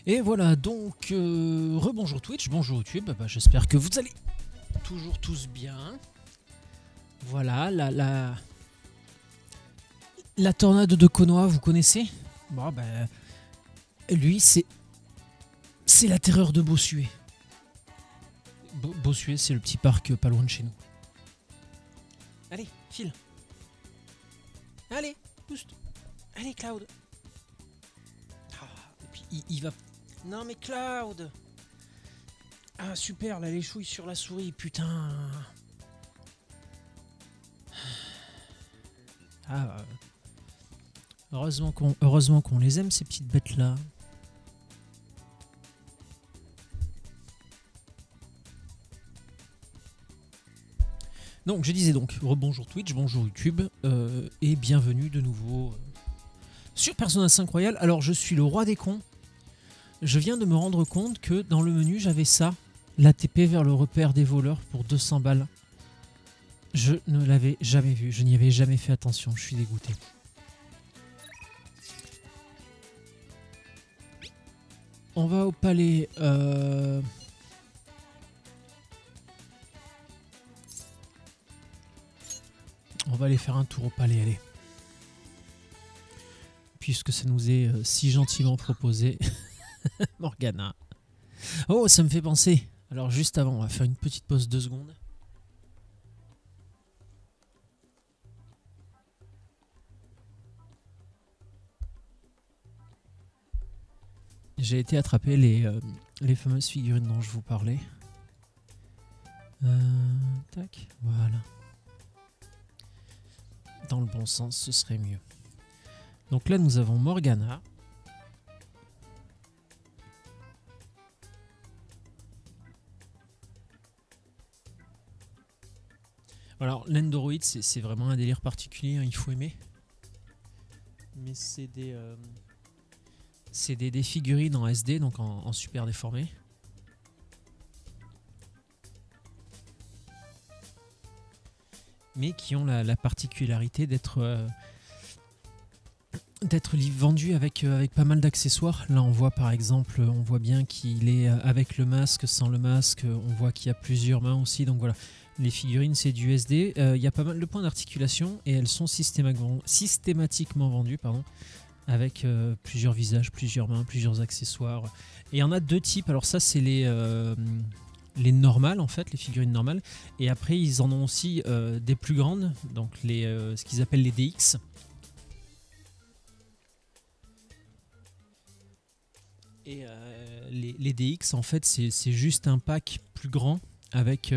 Et voilà, donc rebonjour Twitch, bonjour YouTube, j'espère que vous allez toujours tous bien. Voilà, la tornade de Konoha, vous connaissez? Bon, lui, c'est la terreur de Bossuet. Bossuet, c'est le petit parc pas loin de chez nous. Allez, file. Allez, boost. Allez, Cloud. Ah, et puis il va... Non mais Cloud. Ah super, là les chouilles sur la souris, putain. Ah, heureusement qu'on les aime ces petites bêtes là. Donc je disais donc rebonjour Twitch, bonjour YouTube et bienvenue de nouveau sur Persona 5 Royal. Alors je suis le roi des cons. Je viens de me rendre compte que dans le menu j'avais ça, l'ATP vers le repère des voleurs pour 200 balles. Je ne l'avais jamais vu, je n'y avais jamais fait attention, je suis dégoûté. On va au palais. On va aller faire un tour au palais, allez. Puisque ça nous est si gentiment proposé. Morgana. Oh, ça me fait penser. Alors juste avant, on va faire une petite pause 2 secondes. J'ai été attraper les fameuses figurines dont je vous parlais. Tac, voilà. Dans le bon sens, ce serait mieux. Donc là, nous avons Morgana. Alors, l'Endoroid, c'est vraiment un délire particulier, hein, il faut aimer. Mais c'est des figurines en SD, donc en super déformé. Mais qui ont la particularité d'être vendu avec pas mal d'accessoires. Là on voit par exemple, on voit bien qu'il est avec le masque, sans le masque, on voit qu'il y a plusieurs mains aussi, donc voilà. Les figurines c'est du SD, il y a pas mal de points d'articulation et elles sont systématiquement vendues avec plusieurs visages, plusieurs mains, plusieurs accessoires. Et il y en a deux types, alors ça c'est les normales en fait, les figurines normales, et après ils en ont aussi des plus grandes, donc ce qu'ils appellent les DX. Et les DX en fait c'est juste un pack plus grand avec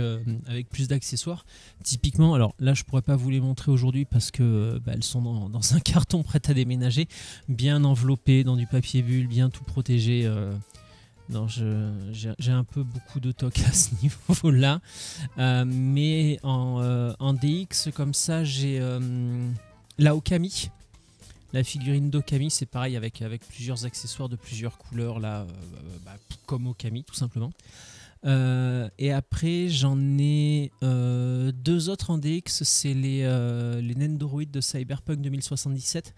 plus d'accessoires. Typiquement, alors là je pourrais pas vous les montrer aujourd'hui parce que elles sont dans un carton prêt à déménager, bien enveloppées dans du papier bulle, bien tout protégé. Non, j'ai un peu beaucoup de toc à ce niveau-là. Mais en DX, comme ça, j'ai la Okami. La figurine d'Okami, c'est pareil avec plusieurs accessoires de plusieurs couleurs, là, comme Okami, tout simplement. Et après, j'en ai deux autres en DX, c'est les Nendoroid de Cyberpunk 2077.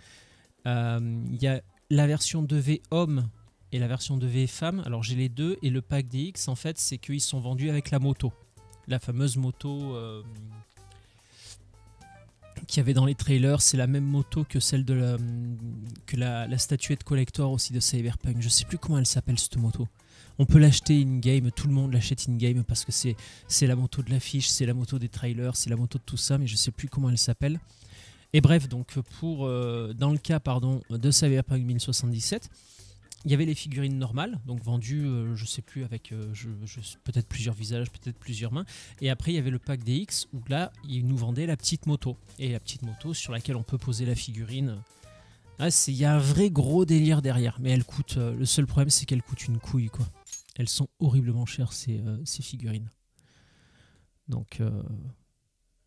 Il y a la version 2V homme et la version 2V femme. Alors j'ai les deux, et le pack DX, en fait, c'est qu'ils sont vendus avec la moto. La fameuse moto qu'il y avait dans les trailers, c'est la même moto que celle de la statuette collector aussi de Cyberpunk. Je sais plus comment elle s'appelle cette moto. On peut l'acheter in-game, tout le monde l'achète in-game parce que c'est la moto de l'affiche, c'est la moto des trailers, c'est la moto de tout ça, mais je sais plus comment elle s'appelle. Et bref, donc dans le cas de Cyberpunk 2077, il y avait les figurines normales, donc vendues, je sais plus, avec peut-être plusieurs visages, peut-être plusieurs mains. Et après, il y avait le pack DX où là, ils nous vendaient la petite moto. Et la petite moto sur laquelle on peut poser la figurine. Ah, il y a un vrai gros délire derrière. Mais elle coûte. Le seul problème, c'est qu'elle coûte une couille, quoi. Elles sont horriblement chères, ces figurines. Donc,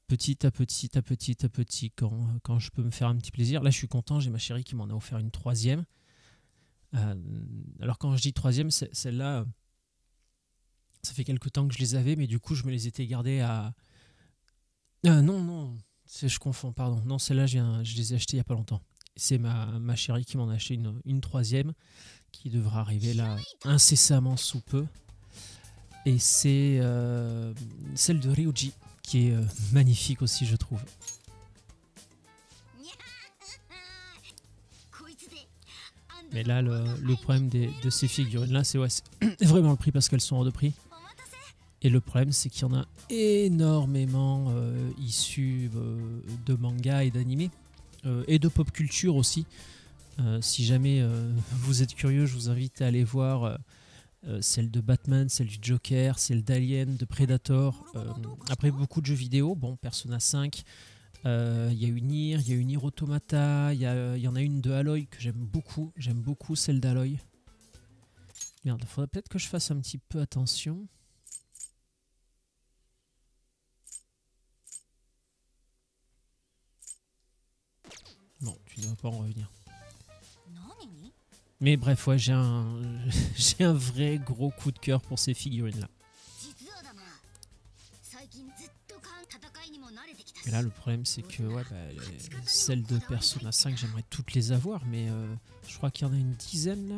petit à petit, quand je peux me faire un petit plaisir. Là, je suis content, j'ai ma chérie qui m'en a offert une troisième. Alors quand je dis troisième, celle-là, ça fait quelque temps que je les avais, mais du coup je me les étais gardées à... non, je confonds, pardon. Non, celle-là, je les ai achetées il n'y a pas longtemps. C'est ma chérie qui m'en a acheté une troisième, qui devra arriver là incessamment sous peu. Et c'est celle de Ryuji qui est magnifique aussi, je trouve. Mais là, le problème de ces figurines-là, c'est vraiment le prix parce qu'elles sont hors de prix. Et le problème, c'est qu'il y en a énormément issus de manga et d'anime. Et de pop culture aussi. Si jamais vous êtes curieux, je vous invite à aller voir celle de Batman, celle du Joker, celle d'Alien, de Predator. Après, beaucoup de jeux vidéo. Bon, Persona 5. Il y a eu Nier, il y a eu Nier Automata, il y en a une de Aloy que j'aime beaucoup. J'aime beaucoup celle d'Aloy. Merde, il faudrait peut-être que je fasse un petit peu attention. Bon, tu ne vas pas en revenir. Mais bref, ouais, j'ai un vrai gros coup de cœur pour ces figurines-là. Et là, le problème, c'est que celles de Persona 5, j'aimerais toutes les avoir, mais je crois qu'il y en a une dizaine là.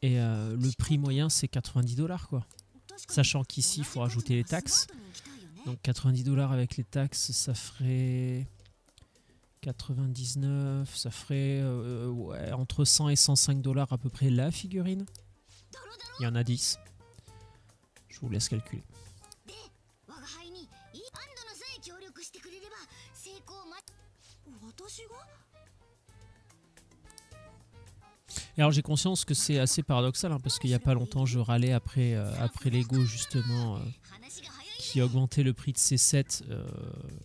Et le prix moyen, c'est 90$, quoi. Sachant qu'ici, il faut rajouter les taxes. Donc 90$ avec les taxes, ça ferait 99, ça ferait ouais, entre 100 et 105$ à peu près la figurine. Il y en a 10. Je vous laisse calculer. Et alors j'ai conscience que c'est assez paradoxal hein, parce qu'il n'y a pas longtemps je râlais après Lego justement qui augmentait le prix de ces sets.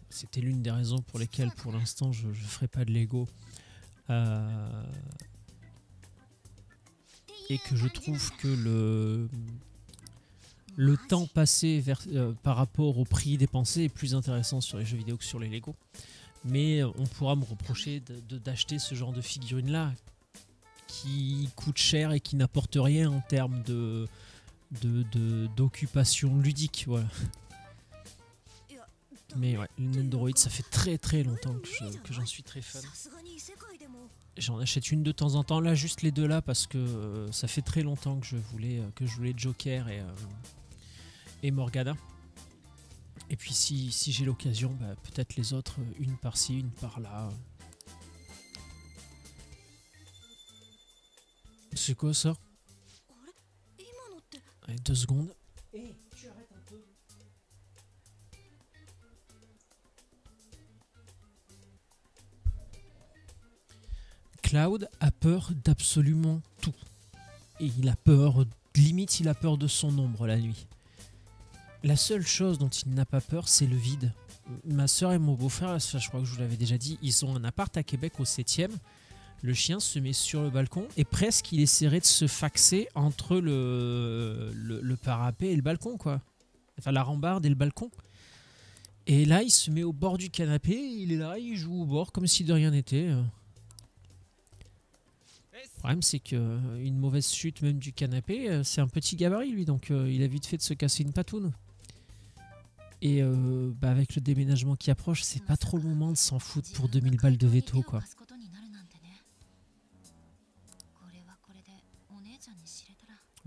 C'était l'une des raisons pour lesquelles pour l'instant je ne ferai pas de Lego. Et que je trouve que le temps passé par rapport au prix dépensé est plus intéressant sur les jeux vidéo que sur les Lego. Mais on pourra me reprocher d'acheter ce genre de figurines là qui coûte cher et qui n'apporte rien en termes d'occupation ludique, voilà. Mais ouais, le Nendoroid, ça fait très longtemps que j'en suis très fan. J'en achète une de temps en temps, là juste les deux là parce que ça fait très longtemps que je voulais Joker et Morgana. Et puis si j'ai l'occasion, peut-être les autres, une par-ci, une par-là. C'est quoi ça? Allez, 2 secondes. Hey, tu arrêtes un peu. Cloud a peur d'absolument tout. Et il a peur, limite il a peur de son ombre la nuit. La seule chose dont il n'a pas peur, c'est le vide. Ma soeur et mon beau-frère, je crois que je vous l'avais déjà dit, ils ont un appart à Québec au 7e. Le chien se met sur le balcon et presque il essaierait de se faxer entre le parapet et le balcon, quoi. Enfin, la rambarde et le balcon. Et là, il se met au bord du canapé, il est là, il joue au bord comme si de rien n'était. Le problème, c'est qu'une mauvaise chute même du canapé, c'est un petit gabarit, lui, donc il a vite fait de se casser une patoune. Et avec le déménagement qui approche, c'est pas trop le moment de s'en foutre pour 2000 balles de veto, quoi.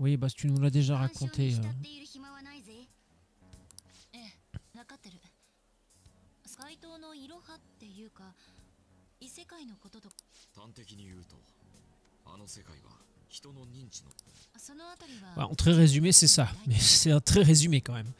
Oui, bah tu nous l'as déjà raconté. Ouais, en très résumé, c'est ça. Mais c'est un très résumé quand même.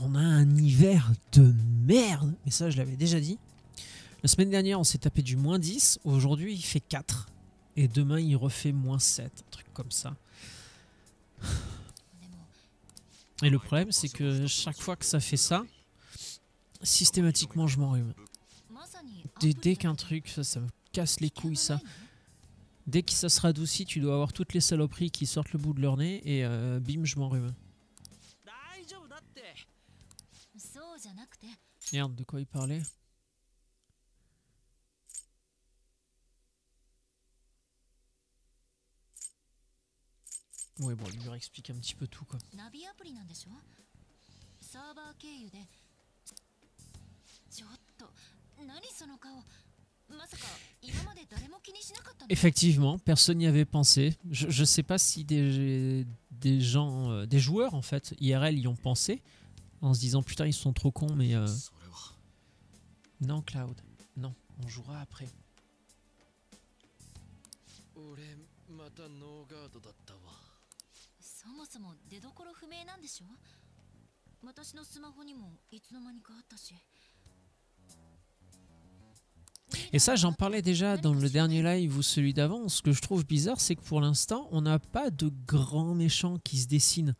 On a un hiver de merde. Mais ça, je l'avais déjà dit. La semaine dernière, on s'est tapé du -10. Aujourd'hui, il fait 4. Et demain, il refait -7. Un truc comme ça. Et le problème, c'est que chaque fois que ça fait ça, systématiquement, je m'enrhume. Dès qu'un truc, ça me casse les couilles, ça. Dès que ça se radoucit, tu dois avoir toutes les saloperies qui sortent le bout de leur nez et bim, je m'enrhume. Merde, de quoi il parlait? Ouais, bon, il leur explique un petit peu tout, quoi. ナビアプリなんでしょ。サーバー経由で。ちょっと何その顔。まさか今まで誰も気にしなかったの。 Effectivement, personne n'y avait pensé. Je sais pas si des gens, des joueurs en fait, IRL y ont pensé, en se disant putain ils sont trop cons, mais non Cloud, non, on jouera après. 俺またノーガードだったわ。そもそも出どころ不明なんでしょ。私のスマホにもいつの間にかあったし。 Et ça, j'en parlais déjà dans le dernier live ou celui d'avant. Ce que je trouve bizarre, c'est que pour l'instant, on n'a pas de grands méchants qui se dessinent.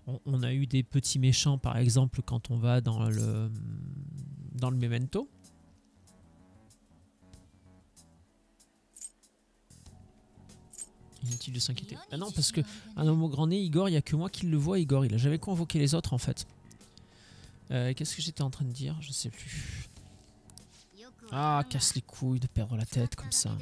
On a eu des petits méchants, par exemple, quand on va dans le Memento. Inutile de s'inquiéter. Ah non, parce que un homme au grand nez, Igor, il n'y a que moi qui le vois, Igor. Il a jamais convoqué les autres, en fait. Qu'est-ce que j'étais en train de dire? Je sais plus. Ah, casse les couilles de perdre la tête comme ça.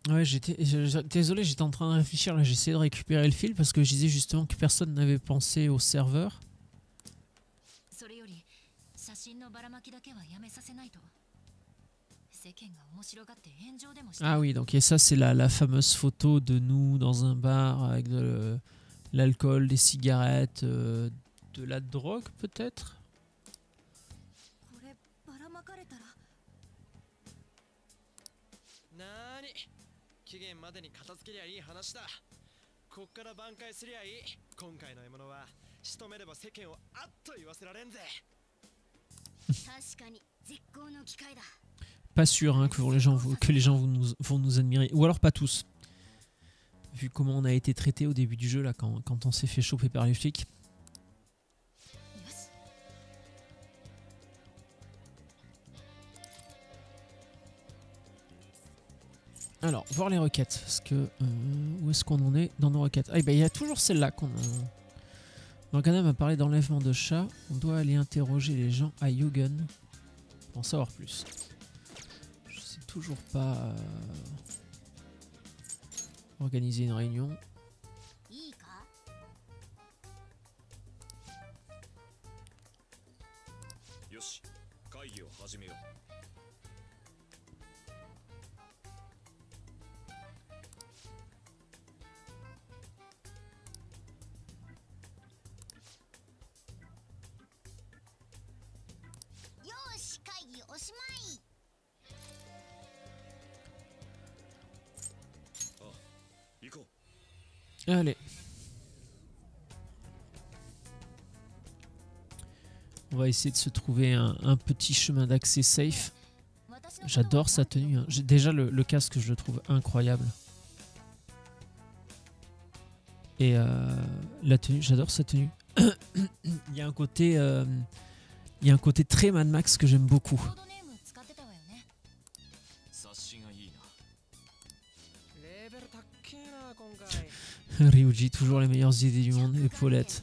Ouais, désolé, j'étais en train de réfléchir, là j'essayais de récupérer le fil parce que je disais justement que personne n'avait pensé au serveur. Ah oui, donc et ça c'est la fameuse photo de nous dans un bar avec de l'alcool, des cigarettes, de la drogue peut-être. 期限までに片付けりゃいい話だ。こっから挽回すりゃいい。今回の獲物は仕留めれば世間をあっと言わせられんぜ。確かに絶好の機会だ。 Pas sûr hein, que les gens vont nous admirer. Ou alors pas tous. Vu comment on a été traité au début du jeu, là, quand on s'est fait choper par les flics. Alors, voir les requêtes. Parce que, où est-ce qu'on en est dans nos requêtes? Ah, ben, il y a toujours celle-là qu'on a. Morgana m'a parlé d'enlèvement de chat. On doit aller interroger les gens à Yugen pour en savoir plus. Je sais toujours pas organiser une réunion. Allez. On va essayer de se trouver un petit chemin d'accès safe. J'adore sa tenue. Hein. Déjà, le casque, je le trouve incroyable. Et la tenue, j'adore sa tenue. Il y a un côté très Mad Max que j'aime beaucoup. Ryuji, toujours les meilleures idées du monde. Et Paulette.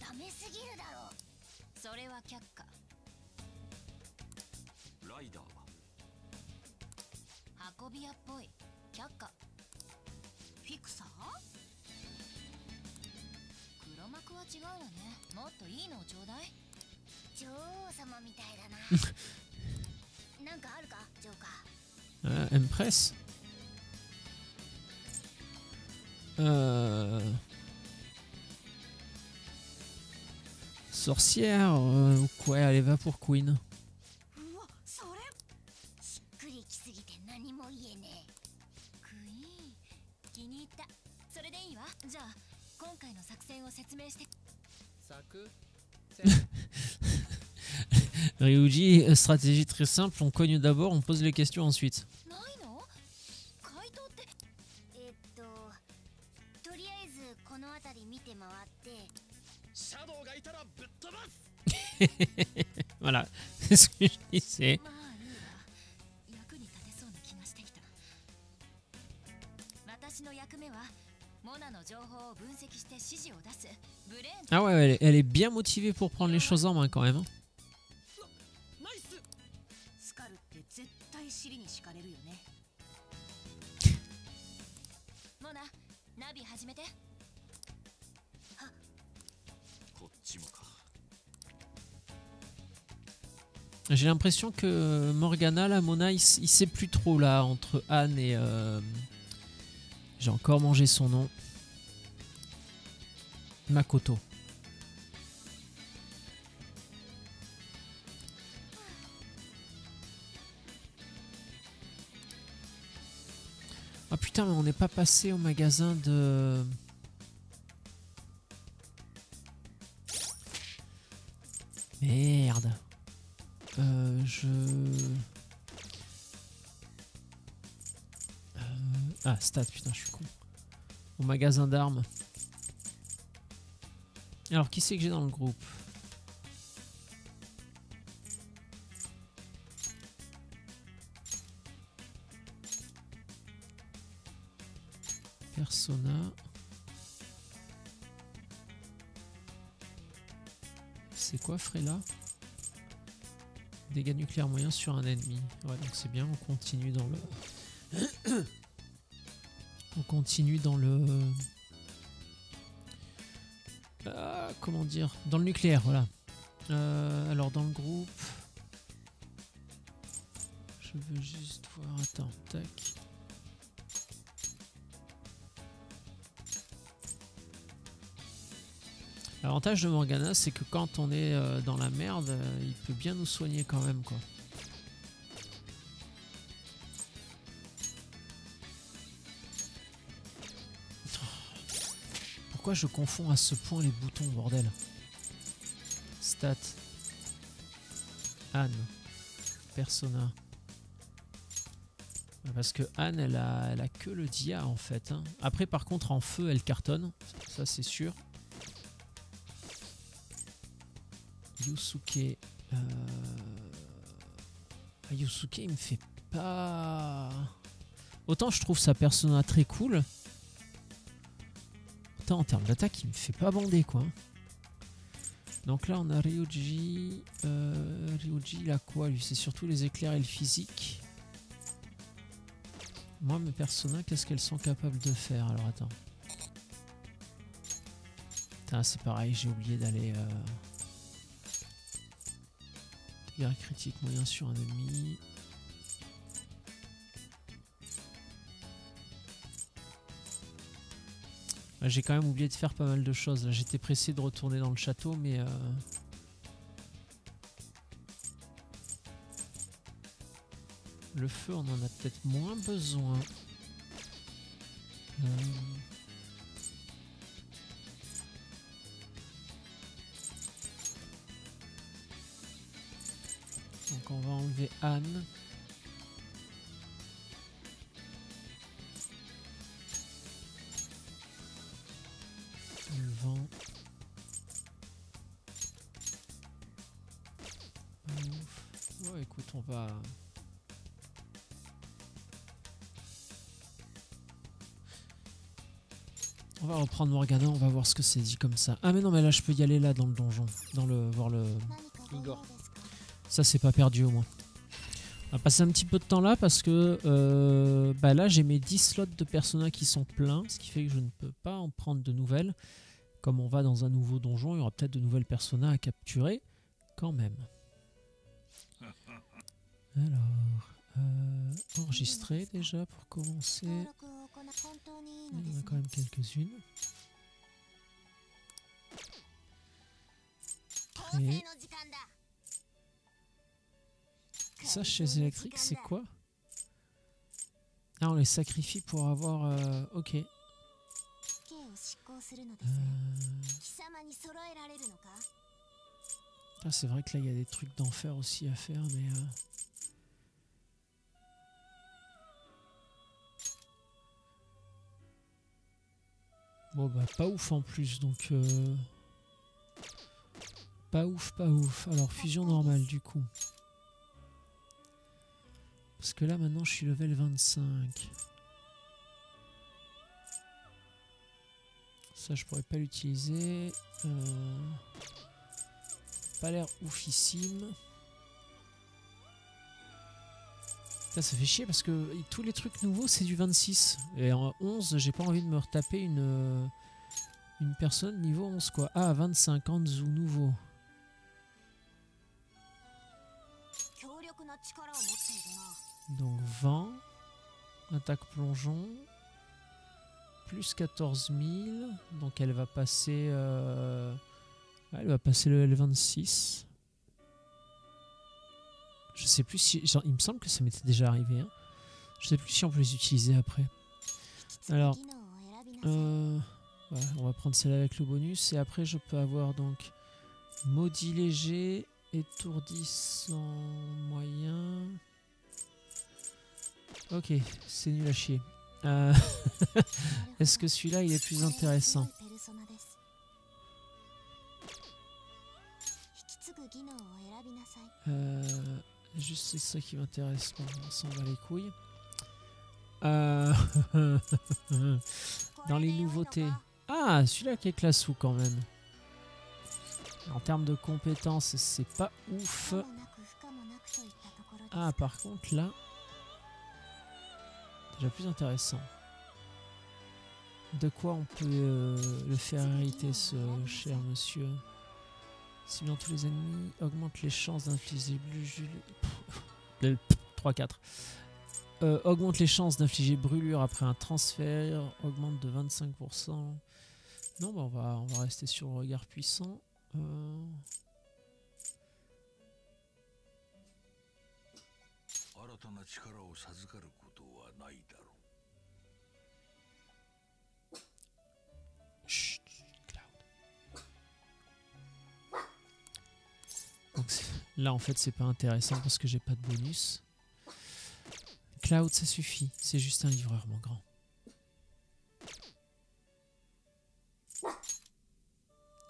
Empress. Sorcière ou quoi? Allez, va pour Queen. Ryuji, stratégie très simple, on cogne d'abord, on pose les questions ensuite. シャドウがいたらぶっ飛ばす。Voilà, c'est ce que je disais. まあいいわ。役に立てそうな気がしてきた。私の役目はモナの情報を分析して指示を出すブレーン。 Ah ouais, elle est bien motivée pour prendre les choses en main quand même. Hein. ナイス。スカルって絶対尻に敷かれるよね。モナ、ナビ始めて。 こっちもか。 J'ai l'impression que Morgana, la Mona, il sait plus trop là entre Anne et... J'ai encore mangé son nom. Makoto. Ah putain, mais on n'est pas passé au magasin de... Merde. Ah, stats, putain, je suis con. Au magasin d'armes. Alors, qui c'est que j'ai dans le groupe? Persona. C'est quoi, Frela? Dégâts nucléaires moyens sur un ennemi. Ouais, donc c'est bien, on continue dans le... on continue dans le... comment dire? Dans le nucléaire, voilà. Alors dans le groupe... Je veux juste voir... Attends, tac. L'avantage de Morgana, c'est que quand on est dans la merde, il peut bien nous soigner quand même, quoi. Pourquoi je confonds à ce point les boutons, bordel? Stat. Anne. Persona. Parce que Anne, elle a que le dia, en fait. Hein. Après, par contre, en feu, elle cartonne. Ça, c'est sûr. Yusuke. Yusuke, il me fait pas... Autant je trouve sa persona très cool. Autant en termes d'attaque, il me fait pas bander, quoi. Donc là, on a Ryuji. Ryuji, il a quoi, lui? C'est surtout les éclairs et le physique. Moi, mes personas, qu'est-ce qu'elles sont capables de faire? Alors, attends. Putain, c'est pareil, j'ai oublié d'aller... Dégâts critique moyen sur un ennemi. J'ai quand même oublié de faire pas mal de choses. J'étais pressé de retourner dans le château, mais... Le feu, on en a peut-être moins besoin. Donc on va enlever Anne. Le vent. Ouf. Ouais, écoute, on va... On va reprendre Morgana, on va voir ce que c'est dit comme ça. Ah mais non, mais là je peux y aller là dans le donjon, voir le Igor. Ça c'est pas perdu au moins. On va passer un petit peu de temps là parce que bah là j'ai mes 10 slots de Persona qui sont pleins, ce qui fait que je ne peux pas en prendre de nouvelles. Comme on va dans un nouveau donjon, il y aura peut-être de nouvelles Persona à capturer quand même. Alors, enregistrer déjà pour commencer. Il y en a quand même quelques-unes. Créer. Ça chez électrique, c'est quoi? Ah, on les sacrifie pour avoir... ok. Ah, c'est vrai que là, il y a des trucs d'enfer aussi à faire, mais... Bon, bah, pas ouf en plus, donc... Pas ouf, pas ouf. Alors, fusion normale, du coup. Parce que là, maintenant, je suis level 25. Ça, je pourrais pas l'utiliser. Pas l'air oufissime. Ça fait chier parce que tous les trucs nouveaux, c'est du 26. Et en 11, j'ai pas envie de me retaper une personne niveau 11, quoi. Ah, 25, Anzu, nouveau. Donc, vent. Attaque plongeon. Plus 14 000. Donc, elle va passer... elle va passer le L26. Je sais plus si... Genre, il me semble que ça m'était déjà arrivé. Hein. Je sais plus si on peut les utiliser après. Alors... voilà, on va prendre celle avec le bonus. Et après, je peux avoir donc... Maudit léger... Étourdissant moyen... Ok, c'est nul à chier. Est-ce que celui-là, il est plus intéressant? Juste c'est ça qui m'intéresse. Bon, on s'en bat les couilles. Dans les nouveautés. Ah, celui-là qui est classou quand même. En termes de compétences, c'est pas ouf. Ah, par contre, là... Déjà plus intéressant. De quoi on peut le faire hériter, ce cher monsieur? Si bien tous les ennemis augmente les chances d'infliger 3-4. Augmente les chances d'infliger brûlure après un transfert. Augmente de 25%. Non, bah on va rester sur le regard puissant. Chut, Cloud. Donc là en fait c'est pas intéressant parce que j'ai pas de bonus. Cloud ça suffit, c'est juste un livreur mon grand.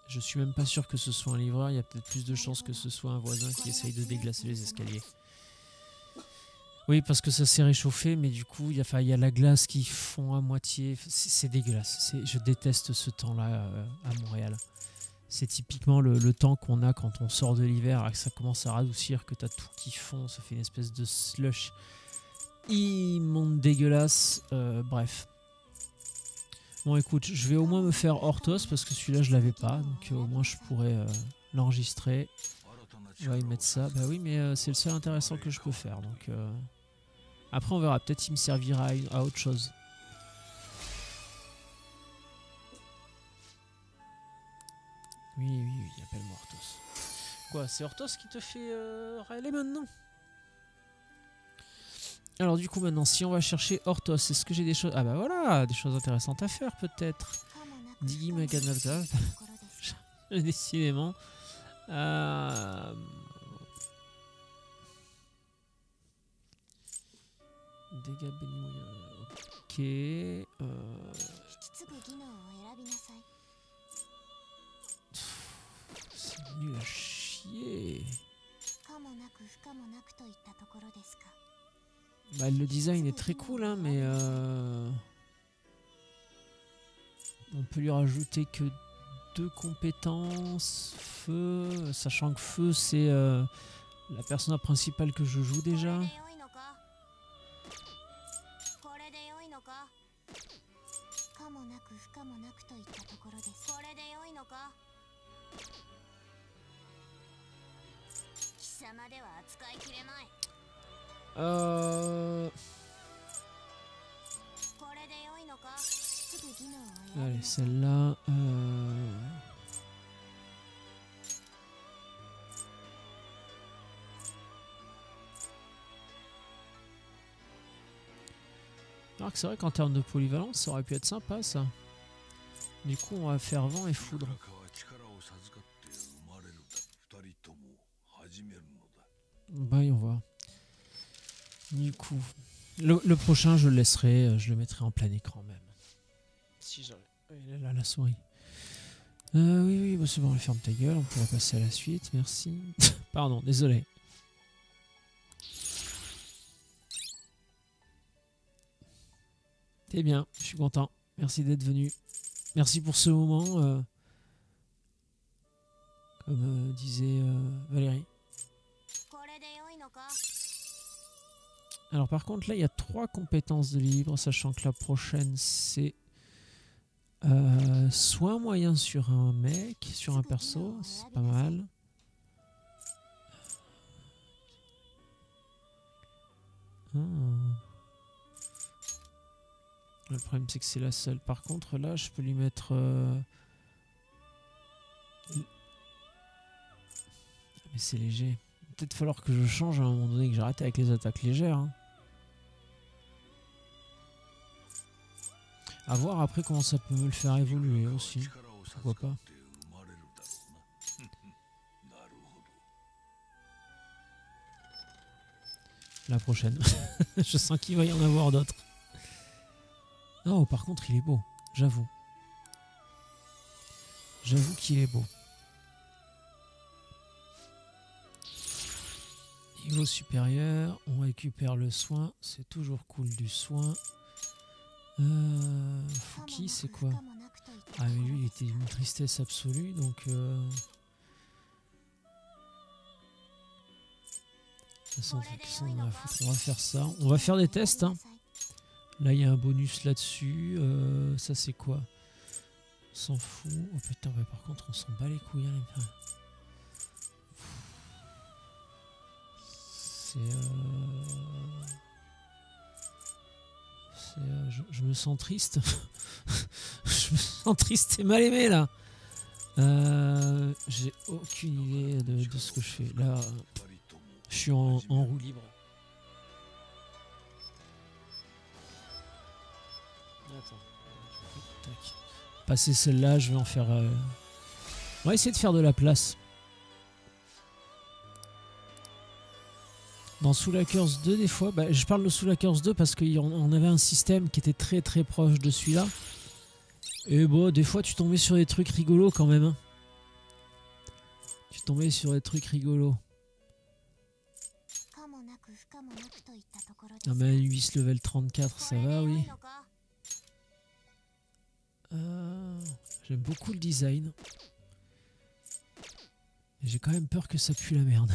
Je suis même pas sûr que ce soit un livreur, il y a peut-être plus de chances que ce soit un voisin qui essaye de déglacer les escaliers. Oui, parce que ça s'est réchauffé, mais du coup, il y a la glace qui fond à moitié. C'est dégueulasse. Je déteste ce temps-là à Montréal. C'est typiquement le temps qu'on a quand on sort de l'hiver, que ça commence à radoucir, que tu as tout qui fond, ça fait une espèce de slush immonde dégueulasse. Bref. Bon, écoute, je vais au moins me faire Orthos, parce que celui-là, je l'avais pas. Donc au moins, je pourrais l'enregistrer. On va y mettre ça. Bah oui, mais c'est le seul intéressant que je peux faire. Donc après, on verra. Peut-être il me servira à autre chose. Oui, appelle-moi Orthos. Quoi, c'est Orthos qui te fait râler maintenant? Alors du coup, maintenant, si on va chercher Orthos, est-ce que j'ai des choses... Ah bah voilà, des choses intéressantes à faire peut-être. Digi Meganavda. Décidément. Dégâts bénis. Ok. C'est nul à chier. Bah, le design est très cool, hein, mais on peut lui rajouter que 2 compétences. Feu, sachant que feu c'est la personnage principale que je joue déjà. Allez, celle-là. Alors que c'est vrai qu'en termes de polyvalence, ça aurait pu être sympa ça. Du coup, on va faire vent et foudre. Bah, on va. Du coup, le prochain, je le laisserai, je le mettrai en plein écran même. Si j'arrive. Il est là, la souris. Oui, oui, bah c'est bon, ferme ta gueule, on pourra passer à la suite, merci. Pardon, désolé. T'es bien, je suis content. Merci d'être venu. Merci pour ce moment, comme disait Valérie. これで良いのか？ Alors par contre, là, il y a 3 compétences de libre, sachant que la prochaine, c'est soin moyen sur un mec, sur un perso, c'est pas mal. Ah. Le problème, c'est que c'est la seule. Par contre, là, je peux lui mettre... Mais c'est léger. Peut-être falloir que je change à un moment donné, que j'arrête avec les attaques légères. Hein. À voir après comment ça peut me le faire évoluer aussi. Pourquoi pas. La prochaine. Je sens qu'il va y en avoir d'autres. Oh, par contre, il est beau. J'avoue. J'avoue qu'il est beau. Niveau supérieur, on récupère le soin. C'est toujours cool du soin. Fouki, c'est quoi? Ah, mais lui, il était une tristesse absolue, donc... De toute façon, on a à foutre. On va faire ça. On va faire des tests. Hein. Là, il y a un bonus là-dessus. Ça, c'est quoi? On s'en fout. Oh putain, ouais, par contre, on s'en bat les couilles. Hein, je me sens triste. Je me sens triste et mal aimé là. J'ai aucune idée de ce que je fais. Là, je suis en roue libre. Attends. Tac. Passer celle-là, je vais en faire... On va essayer de faire de la place. Dans Soul Hackers 2, des fois, bah, je parle de Soul Hackers 2 parce qu'on avait un système qui était très très proche de celui-là. Et bon, des fois, tu tombais sur des trucs rigolos quand même. Hein. Tu tombais sur des trucs rigolos. Ah bah, 8 level 34, ça va, oui. J'aime beaucoup le design. J'ai quand même peur que ça pue la merde.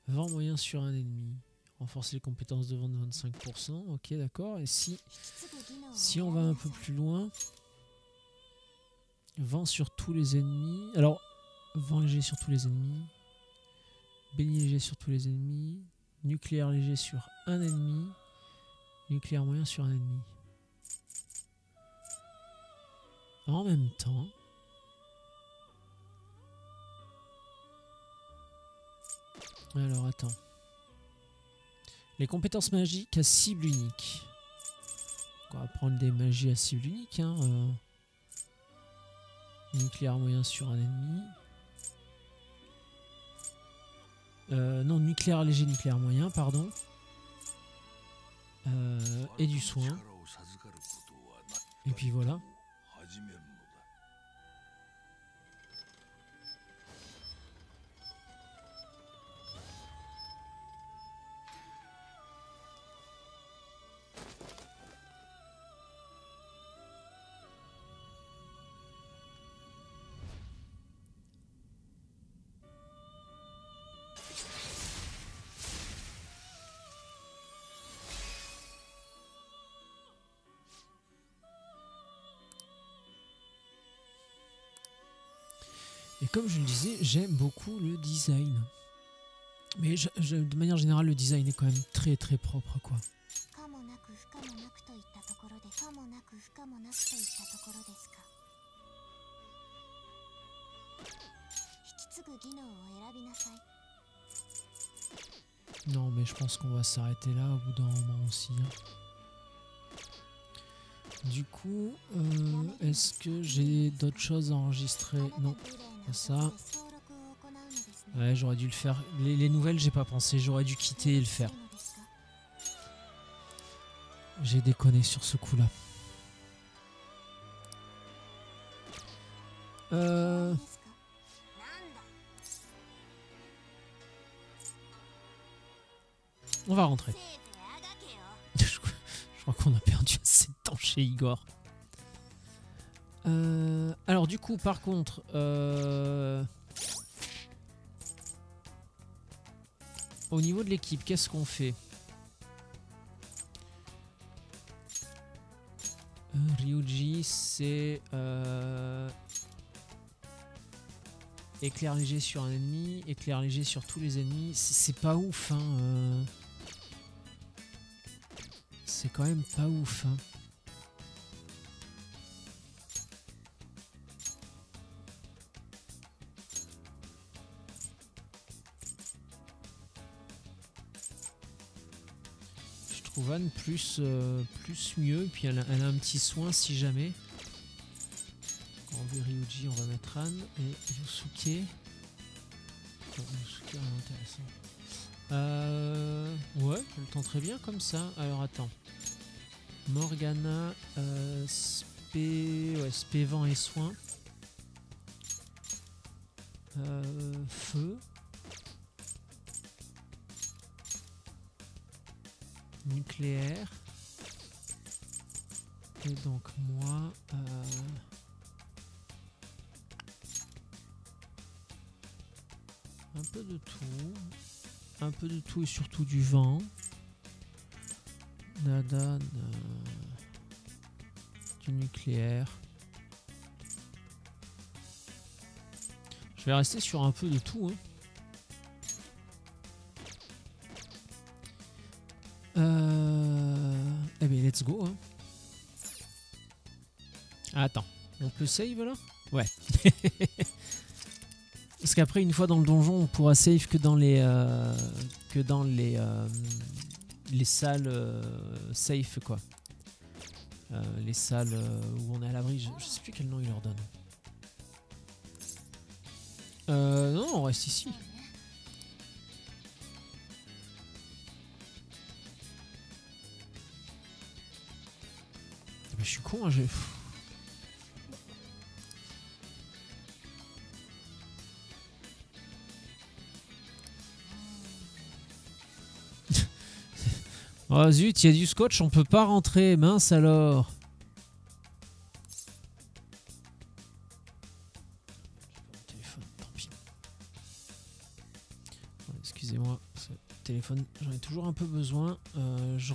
Vent moyen sur un ennemi. Renforcer les compétences de vent de 25%. Ok, d'accord. Et si on va un peu plus loin, vent sur tous les ennemis. Alors, vent léger sur tous les ennemis. Béni léger sur tous les ennemis. Nucléaire léger sur un ennemi. Nucléaire moyen sur un ennemi. En même temps, alors attends. Les compétences magiques à cible unique. On va prendre des magies à cible unique. Hein, nucléaire moyen sur un ennemi. Non, nucléaire léger, nucléaire moyen, pardon. Et du soin. Et puis voilà. Et comme je le disais, j'aime beaucoup le design. Mais de manière générale, le design est quand même très très propre, quoi. Non, mais je pense qu'on va s'arrêter là au bout d'un moment aussi. Hein. Du coup, est-ce que j'ai d'autres choses à enregistrer? Non, pas ça. Ouais, j'aurais dû le faire. Les nouvelles, j'ai pas pensé. J'aurais dû quitter et le faire. J'ai déconné sur ce coup-là. On va rentrer. Je crois qu'on a perdu assez de temps chez Igor. Alors du coup, par contre... au niveau de l'équipe, qu'est-ce qu'on fait? Ryuji, c'est... éclair léger sur un ennemi, éclair léger sur tous les ennemis. C'est pas ouf, hein. C'est quand même pas ouf, hein. Je trouve Anne plus mieux, puis elle a un petit soin si jamais. Quand on veut Ryuji, on va mettre Anne et Yusuke. Oh, Yusuke est intéressant. Ouais, je le tenterai bien comme ça. Alors attends. Morgana, spé vent et soin. Feu. Nucléaire. Et donc moi... un peu de tout. Un peu de tout et surtout du vent. Nada, du nucléaire. Je vais rester sur un peu de tout, hein. Eh bien, let's go, hein. Attends, on peut save là? Ouais. Parce qu'après, une fois dans le donjon, on pourra save que dans les salles safe, quoi. Les salles où on est à l'abri. Je sais plus quel nom il leur donne. Non, on reste ici. Mais je suis con, hein, j'ai... Oh zut, il y a du scotch, on peut pas rentrer, mince alors. Téléphone, tant pis. Excusez-moi, ce téléphone, j'en ai toujours un peu besoin. Je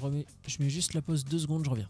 mets juste la pause 2 secondes, je reviens.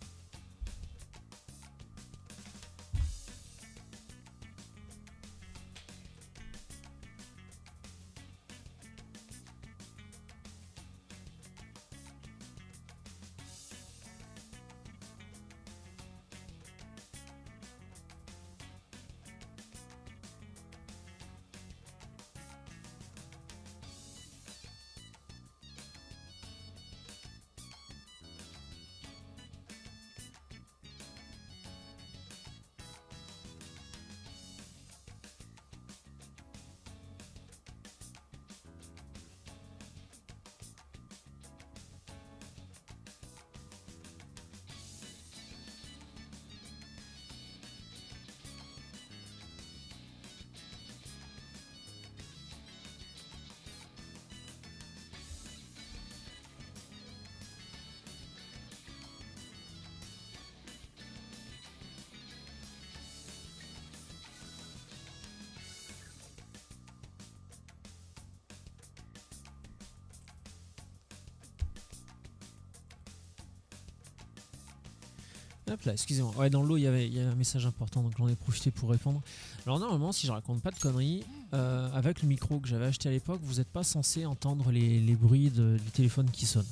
Hop là, excusez-moi. Ouais, dans l'eau, il y avait un message important, donc j'en ai profité pour répondre. Alors normalement, si je raconte pas de conneries, avec le micro que j'avais acheté à l'époque, vous n'êtes pas censé entendre les bruits du téléphone qui sonne.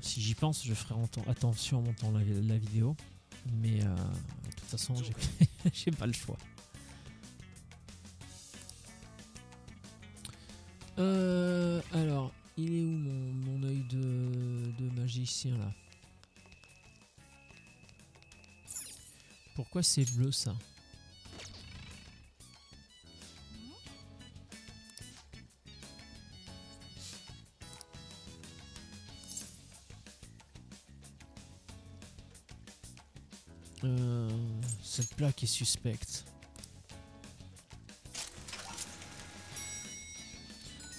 Si j'y pense, je ferai attention en montant la vidéo. Mais de toute façon, j'ai pas le choix. Alors, il est où mon œil de magicien là? Pourquoi c'est bleu ça? Cette plaque est suspecte.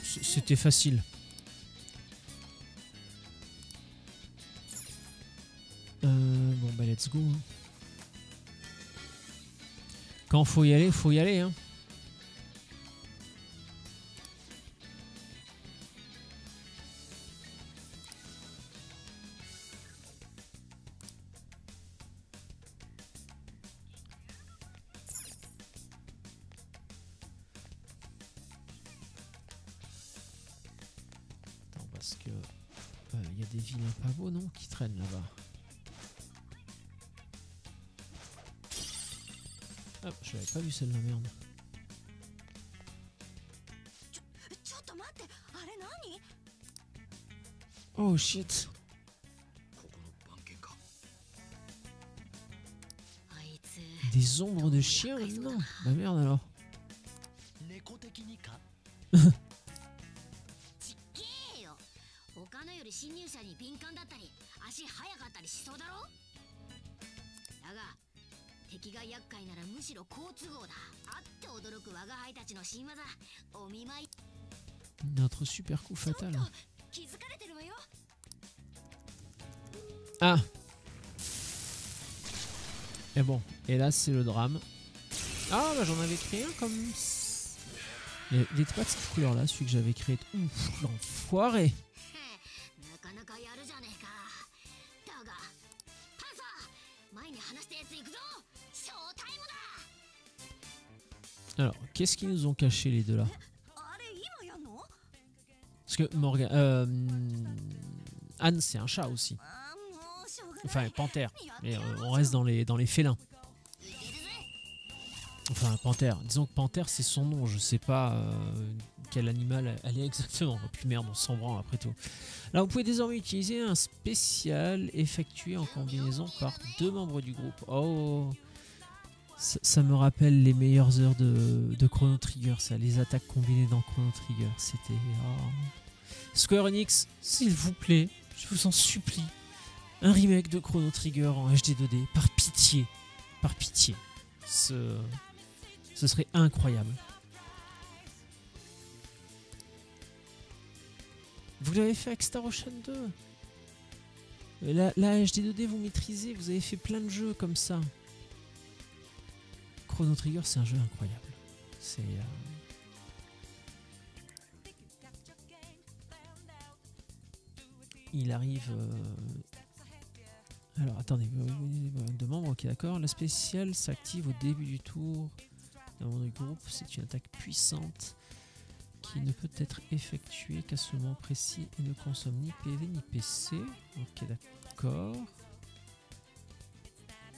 C'était facile. Bon bah let's go. Hein. Quand faut y aller, hein. Attends, parce que y a des vilains pas beaux, non, qui traînent là-bas. Hop, je l'avais pas vu celle-là, merde. ちょっと待ってあれ何 Oh shit. ここの番犬か。あいつ Des ombres de chiens maintenant. Bah merde alors. 猫的にかちっけえよ他のより侵入者に敏感だったり足速かったりしそうだろだが敵が厄介ならむしろ好都合だあって驚く我が輩たちの新技お見舞い Notre super coup fatal. 気づかれてるわよ Ah. Et bon, et là c'est le drame. Ah bah j'en avais créé un comme... Il était pas de cette couleur là, celui que j'avais créé. Ouf, l'enfoiré. なかなかやるじゃねえかだがパンサー前に話したやつ行くぞショータイムだ Alors, qu'est-ce qu'ils nous ont caché les deux là? あれ今やんの Parce que Morgan... Anne c'est un chat aussi. あーもうしょうがない Enfin, panthère. Mais on reste dans les félins. いけるぜ Enfin, panthère. Disons que panthère c'est son nom. Je sais pas quel animal elle est exactement. Oh, puis merde, on s'en branle après tout. Alors, vous pouvez désormais utiliser un spécial effectué en combinaison par 2 membres du groupe. Oh, ça me rappelle les meilleures heures de Chrono Trigger, ça. Les attaques combinées dans Chrono Trigger. C'était... oh. Square Enix, s'il vous plaît, je vous en supplie. Un remake de Chrono Trigger en HD 2D. Par pitié. Par pitié. Ce serait incroyable. Vous l'avez fait avec Star Ocean 2. La HD 2D, vous maîtrisez. Vous avez fait plein de jeux comme ça. Chrono Trigger, c'est un jeu incroyable. C'est... Il arrive... Alors, attendez. 2 membres, ok, d'accord. La spéciale s'active au début du tour. D'un membre du groupe, c'est une attaque puissante qui ne peut être effectuée qu'à ce moment précis et ne consomme ni PV ni PC. Ok, d'accord.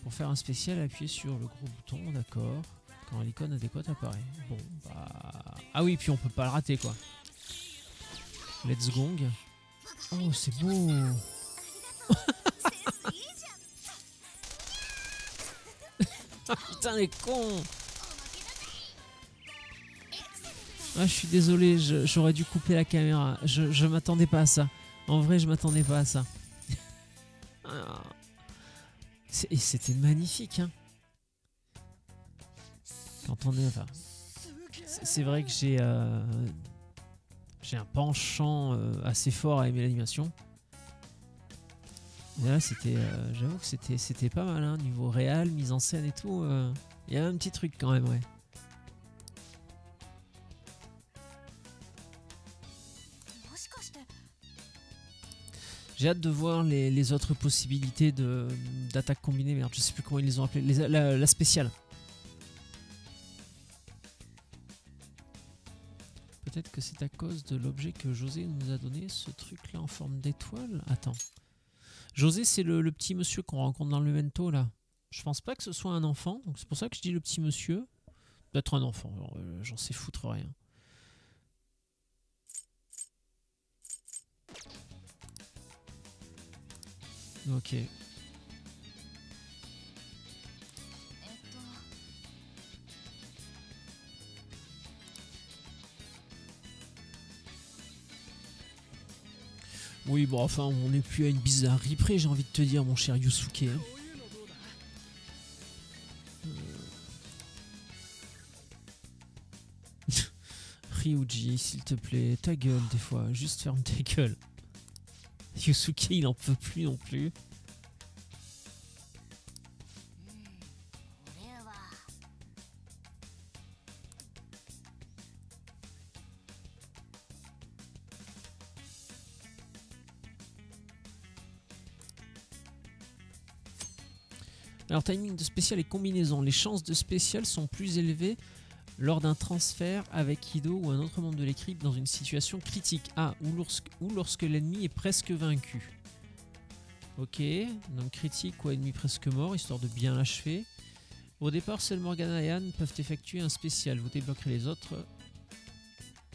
Pour faire un spécial, appuyez sur le gros bouton, d'accord. Quand l'icône adéquate apparaît. Bon, bah... Ah oui, puis on peut pas le rater, quoi. Let's gong. Oh, c'est beau. Ah putain, les cons. Ah, je suis désolé, j'aurais dû couper la caméra. Je m'attendais pas à ça. En vrai, je m'attendais pas à ça. Et c'était magnifique, hein. Quand on est... Enfin, c'est vrai que j'ai un penchant assez fort à aimer l'animation. Et là, c'était... J'avoue que c'était pas mal, hein. Niveau réal, mise en scène et tout. Il y a un petit truc quand même, ouais. J'ai hâte de voir les autres possibilités d'attaque combinée. Merde, je sais plus comment ils les ont appelées. La spéciale. Peut-être que c'est à cause de l'objet que José nous a donné, ce truc là en forme d'étoile. Attends. José, c'est le petit monsieur qu'on rencontre dans le Memento là. Je pense pas que ce soit un enfant, donc c'est pour ça que je dis le petit monsieur. Peut-être un enfant, j'en sais foutre rien. Ok. Oui, bon, enfin, on n'est plus à une bizarrerie près, j'ai envie de te dire, mon cher Yusuke. Ryuji, s'il te plaît, ta gueule des fois, juste ferme ta gueule. Yusuke, il en peut plus non plus. 俺は Alors, timing de spécial et combinaison. Les chances de spécial sont plus élevées lors d'un transfert avec Ido ou un autre membre de l'équipe dans une situation critique. Ah, ou lorsque l'ennemi est presque vaincu. Ok, donc critique ou ennemi presque mort, histoire de bien l'achever. Au départ, seuls Morgana et Anne peuvent effectuer un spécial. Vous débloquerez les autres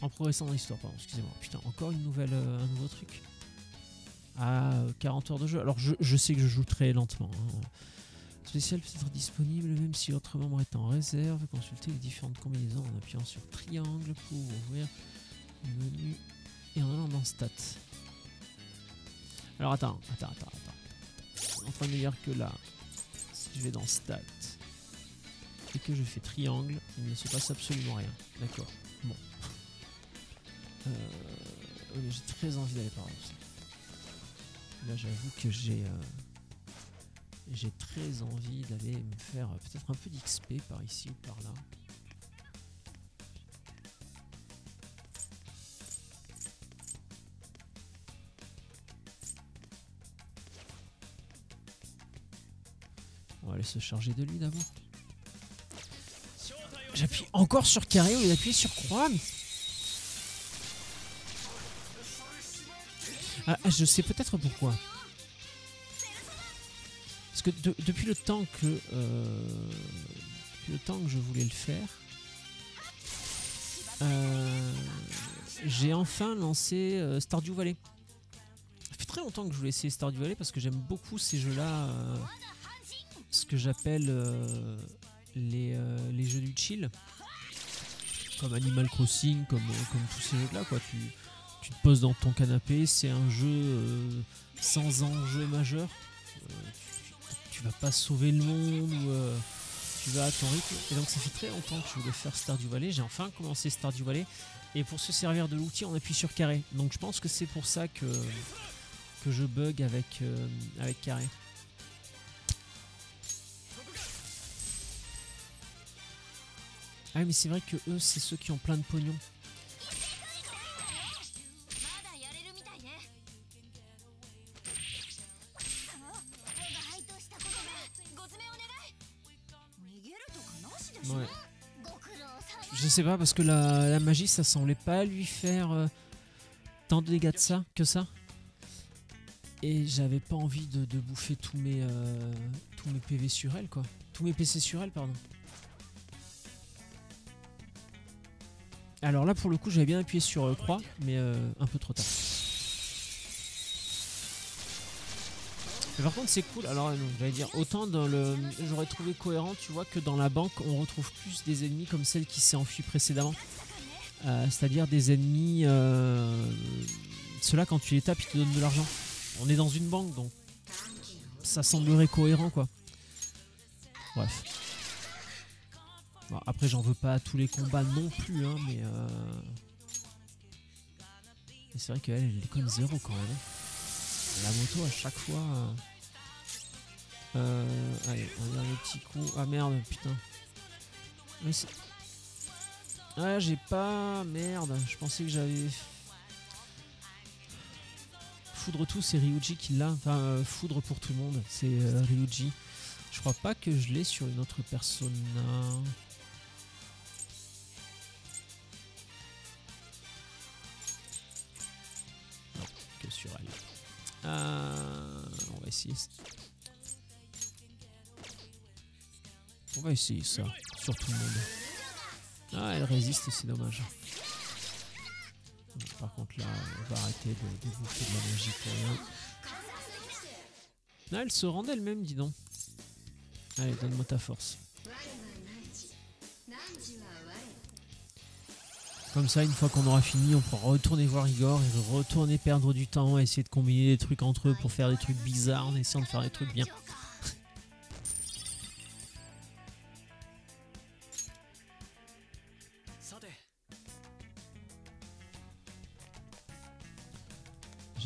en progressant dans l'histoire. Pardon, excusez-moi. Putain, encore un nouveau truc. Ah, 40 heures de jeu. Alors, je sais que je joue très lentement. Hein. Spécial peut être disponible même si l'autre membre est en réserve. Consultez les différentes combinaisons en appuyant sur triangle pour ouvrir le menu et en allant dans Stats. Alors attends. Je suis en train de me dire que là, si je vais dans Stats et que je fais triangle, il ne se passe absolument rien. D'accord. Bon. Mais j'ai très envie d'aller par là aussi. Là j'avoue que j'ai très envie d'aller me faire peut-être un peu d'XP par ici ou par là. On va aller se charger de lui d'abord. J'appuie encore sur carré au lieu d'appuyer sur croix. Mais... Ah, je sais peut-être pourquoi. Parce que depuis le temps que je voulais le faire, j'ai enfin lancé Stardew Valley. Ça fait très longtemps que je voulais essayer Stardew Valley parce que j'aime beaucoup ces jeux-là, ce que j'appelle les jeux du chill, comme Animal Crossing, comme tous ces jeux-là, quoi. Tu te poses dans ton canapé, c'est un jeu sans enjeu majeur. Tu vas pas sauver le monde ou tu vas à ton rythme. Et donc ça fait très longtemps que je voulais faire Stardew Valley. J'ai enfin commencé Stardew Valley. Et pour se servir de l'outil, on appuie sur carré. Donc je pense que c'est pour ça que je bug avec carré. Ah mais c'est vrai que eux, c'est ceux qui ont plein de pognon. まだやれるみたいね。我が輩としたことでご詰めお願い。逃げるとかなしでしょ。 Ouais. ご苦労さん。 Je sais pas parce que la magie ça semblait pas lui faire tant de dégâts que ça. Et j'avais pas envie de bouffer tous mes PV sur elle quoi. Tous mes PC sur elle pardon. Alors là pour le coup j'avais bien appuyé sur croix mais un peu trop tard. Mais par contre c'est cool, alors j'allais dire autant dans le. J'aurais trouvé cohérent tu vois que dans la banque on retrouve plus des ennemis comme celle qui s'est enfuie précédemment. C'est-à-dire des ennemis ceux-là quand tu les tapes ils te donnent de l'argent. On est dans une banque donc ça semblerait cohérent quoi. Bref. Bon, après j'en veux pas à tous les combats non plus hein, mais c'est vrai qu'elle elle est comme zéro quand même. La moto à chaque fois. Allez, on va le petit coup. Ah merde, putain. Mais c'est. Ah j'ai pas. Merde, je pensais que j'avais. Foudre tout, c'est Ryuji qui l'a. Enfin, foudre pour tout le monde, c'est Ryuji. Je crois pas que je l'ai sur une autre persona. Non, que sur elle. On va essayer. On va essayer ça sur tout le monde. Ah, elle résiste, c'est dommage. Par contre, là, on va arrêter de bouffer de la magie pour rien. Ah, elle se rend elle-même, dis donc. Allez, donne-moi ta force. Comme ça, une fois qu'on aura fini, on pourra retourner voir Igor et retourner perdre du temps, essayer de combiner des trucs entre eux pour faire des trucs bizarres en essayant de faire des trucs bien.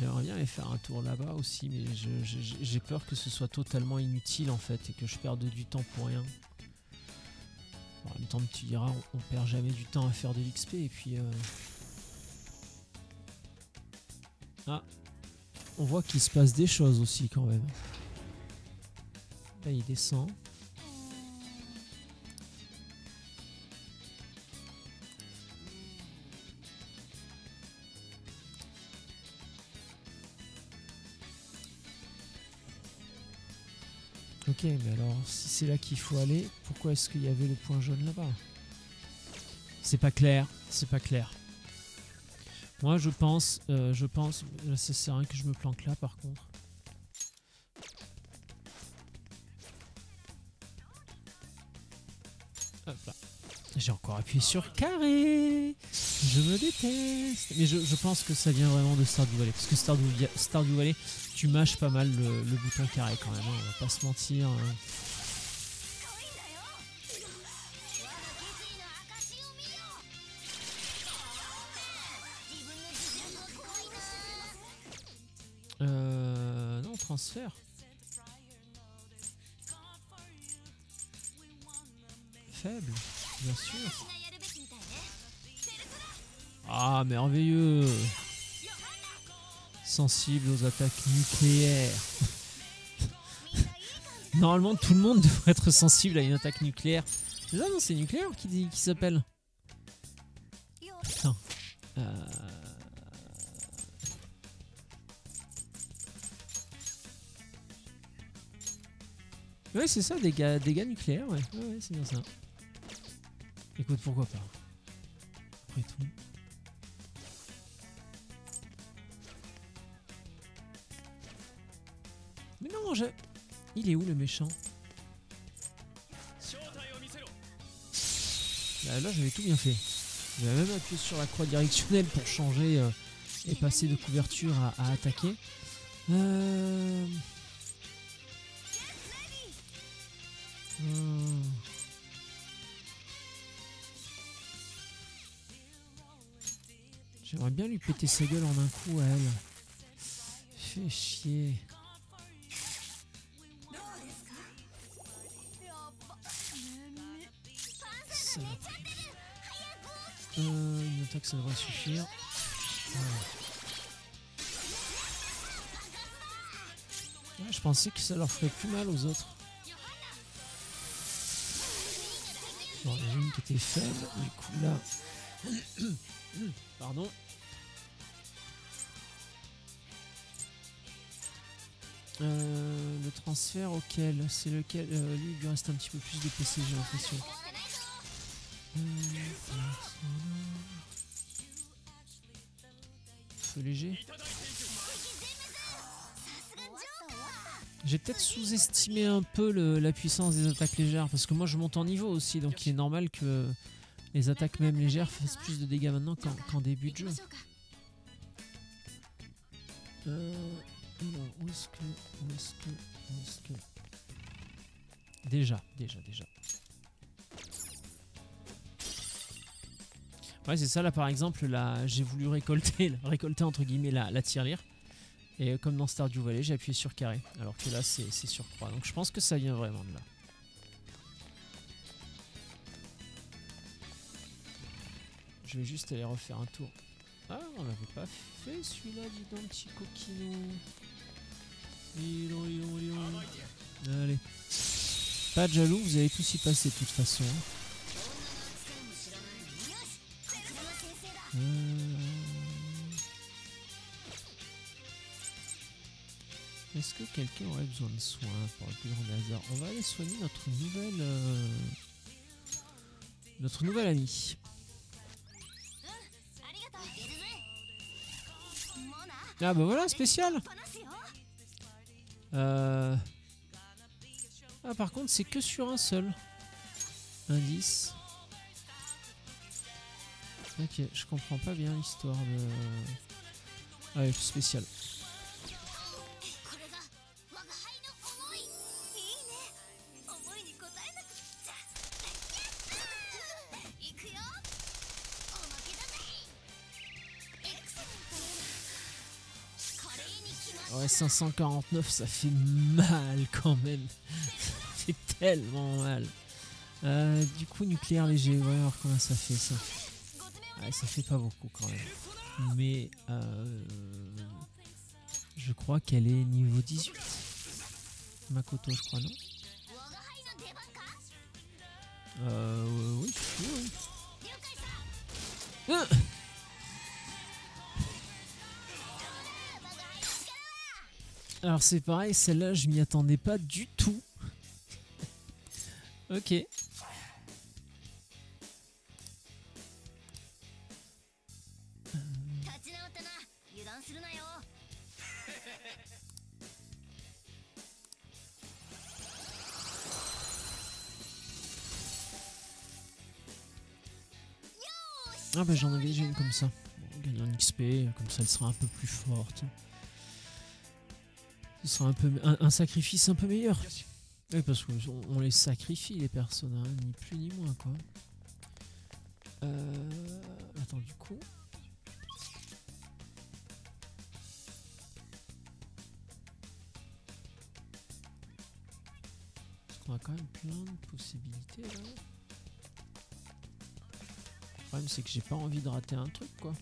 J'aimerais bien aller faire un tour là-bas aussi, mais j'ai peur que ce soit totalement inutile en fait et que je perde du temps pour rien. Bon, en même temps, tu diras, on perd jamais du temps à faire de l'XP et puis... Ah, on voit qu'il se passe des choses aussi quand même. Là, il descend. Ok, mais alors, si c'est là qu'il faut aller, pourquoi est-ce qu'il y avait le point jaune là-bas? C'est pas clair, c'est pas clair. Moi, je pense, là, ça sert à rien que je me planque là, par contre. Hop là. J'ai encore appuyé sur carré. Je me déteste. Mais je pense que ça vient vraiment de Stardew Valley. Parce que Stardew Valley, tu mâches pas mal le bouton carré quand même. Hein, on va pas se mentir. Hein. Non, transfert. Faible, bien sûr. Ah, merveilleux. Sensible aux attaques nucléaires. Normalement, tout le monde devrait être sensible à une attaque nucléaire. Ah non, c'est nucléaire qui s'appelle. Putain. Ouais, c'est ça, dégâts nucléaires, ouais. Ouais, c'est bien ça. Écoute, pourquoi pas. Après tout. Mais non, il est où le méchant? Là, j'avais tout bien fait. J'avais même appuyé sur la croix directionnelle pour changer et passer de couverture à attaquer. J'aimerais bien lui péter sa gueule en un coup à elle. Fait chier. Une attaque ça devrait suffire. Ouais, je pensais que ça leur ferait plus mal aux autres. Bon, il y en a une qui était faible, du coup là... Pardon. Le transfert auquel? C'est lequel? Lui, il lui reste un petit peu plus de PC, j'ai l'impression. Feu léger. J'ai peut-être sous-estimé un peu la puissance des attaques légères parce que moi je monte en niveau aussi, donc il est normal que les attaques même légères fassent plus de dégâts maintenant qu'en début de jeu. Alors, où est-ce que... Déjà. Ouais, c'est ça, là par exemple, là j'ai voulu récolter entre guillemets la tirelire. Et comme dans Stardew Valley, j'ai appuyé sur carré. Alors que là, c'est sur croix. Donc je pense que ça vient vraiment de là. Je vais juste aller refaire un tour. Ah, on l'avait pas fait celui-là, dis donc, petit coquinou. Allez. Pas de jaloux, vous allez tous y passer de toute façon. Est-ce que quelqu'un aurait besoin de soins pour le plus grand hasard? On va aller soigner notre nouvelle amie. Ah bah voilà, spécial. Ah par contre c'est que sur un seul indice. Ok, je comprends pas bien l'histoire de... Ah ouais, spécial. Ouais, 549, ça fait mal quand même. Ça fait tellement mal. Du coup, nucléaire léger, ouais, alors combien ça fait ça? Ouais, ça fait pas beaucoup quand même. Mais je crois qu'elle est niveau 18. Makoto, je crois, non? Oui, oui. Ah, alors c'est pareil, celle-là, je m'y attendais pas du tout. Ok. Ah bah j'en avais déjà une comme ça. Bon, on gagne en XP, comme ça elle sera un peu plus forte. Ce sera un peu un sacrifice un peu meilleur. Oui, parce qu'on les sacrifie les personnages, ni plus ni moins quoi. Attends, du coup. Parce qu'on a quand même plein de possibilités là. Le problème c'est que j'ai pas envie de rater un truc quoi.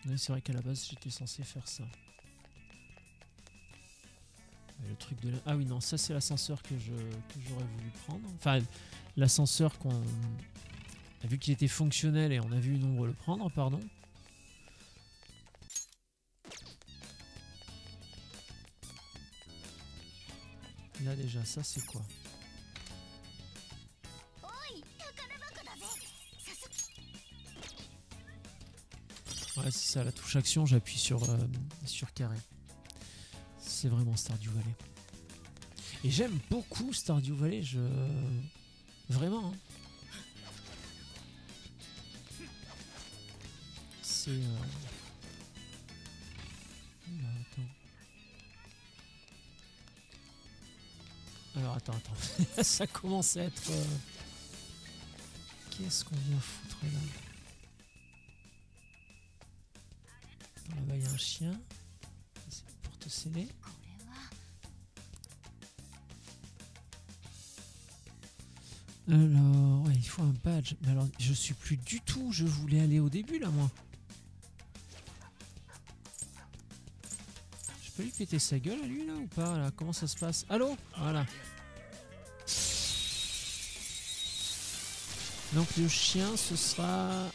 Ouais, c'est vrai qu'à la base j'étais censé faire ça. Le truc de la... Ah oui non, ça c'est l'ascenseur que j'aurais voulu prendre. Enfin l'ascenseur qu'on a vu qu'il était fonctionnel et on a vu une ombre le prendre, pardon. Là déjà ça c'est quoi? Ouais c'est ça, la touche action j'appuie sur carré. C'est vraiment Stardew Valley. Et j'aime beaucoup Stardew Valley, vraiment. Hein. C'est... Oula, attends. Alors attends. Ça commence à être... Qu'est-ce qu'on vient foutre là? Là-bas il y a un chien. C'est pour te sceller. Alors, ouais, il faut un badge. Mais alors, je suis plus du tout où je voulais aller au début, là, moi. Je peux lui péter sa gueule à lui, là, ou pas, là? Comment ça se passe? Allô? Voilà. Donc, le chien, ce sera...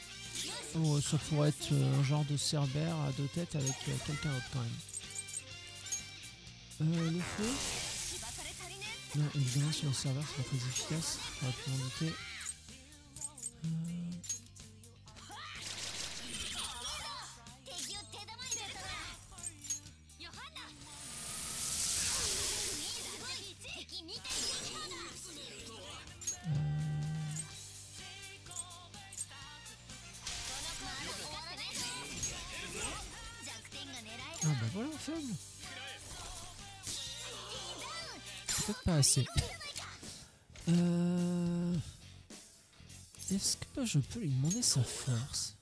Oh, ça pourrait être un genre de cerbère à deux têtes avec quelqu'un d'autre, quand même. Le feu? Non, évidemment, sur le serveur, c'est pas très efficace. On va pu m'en douter. Ah bah voilà, faible. Peut-être pas assez. Est-ce que je peux lui demander sa force?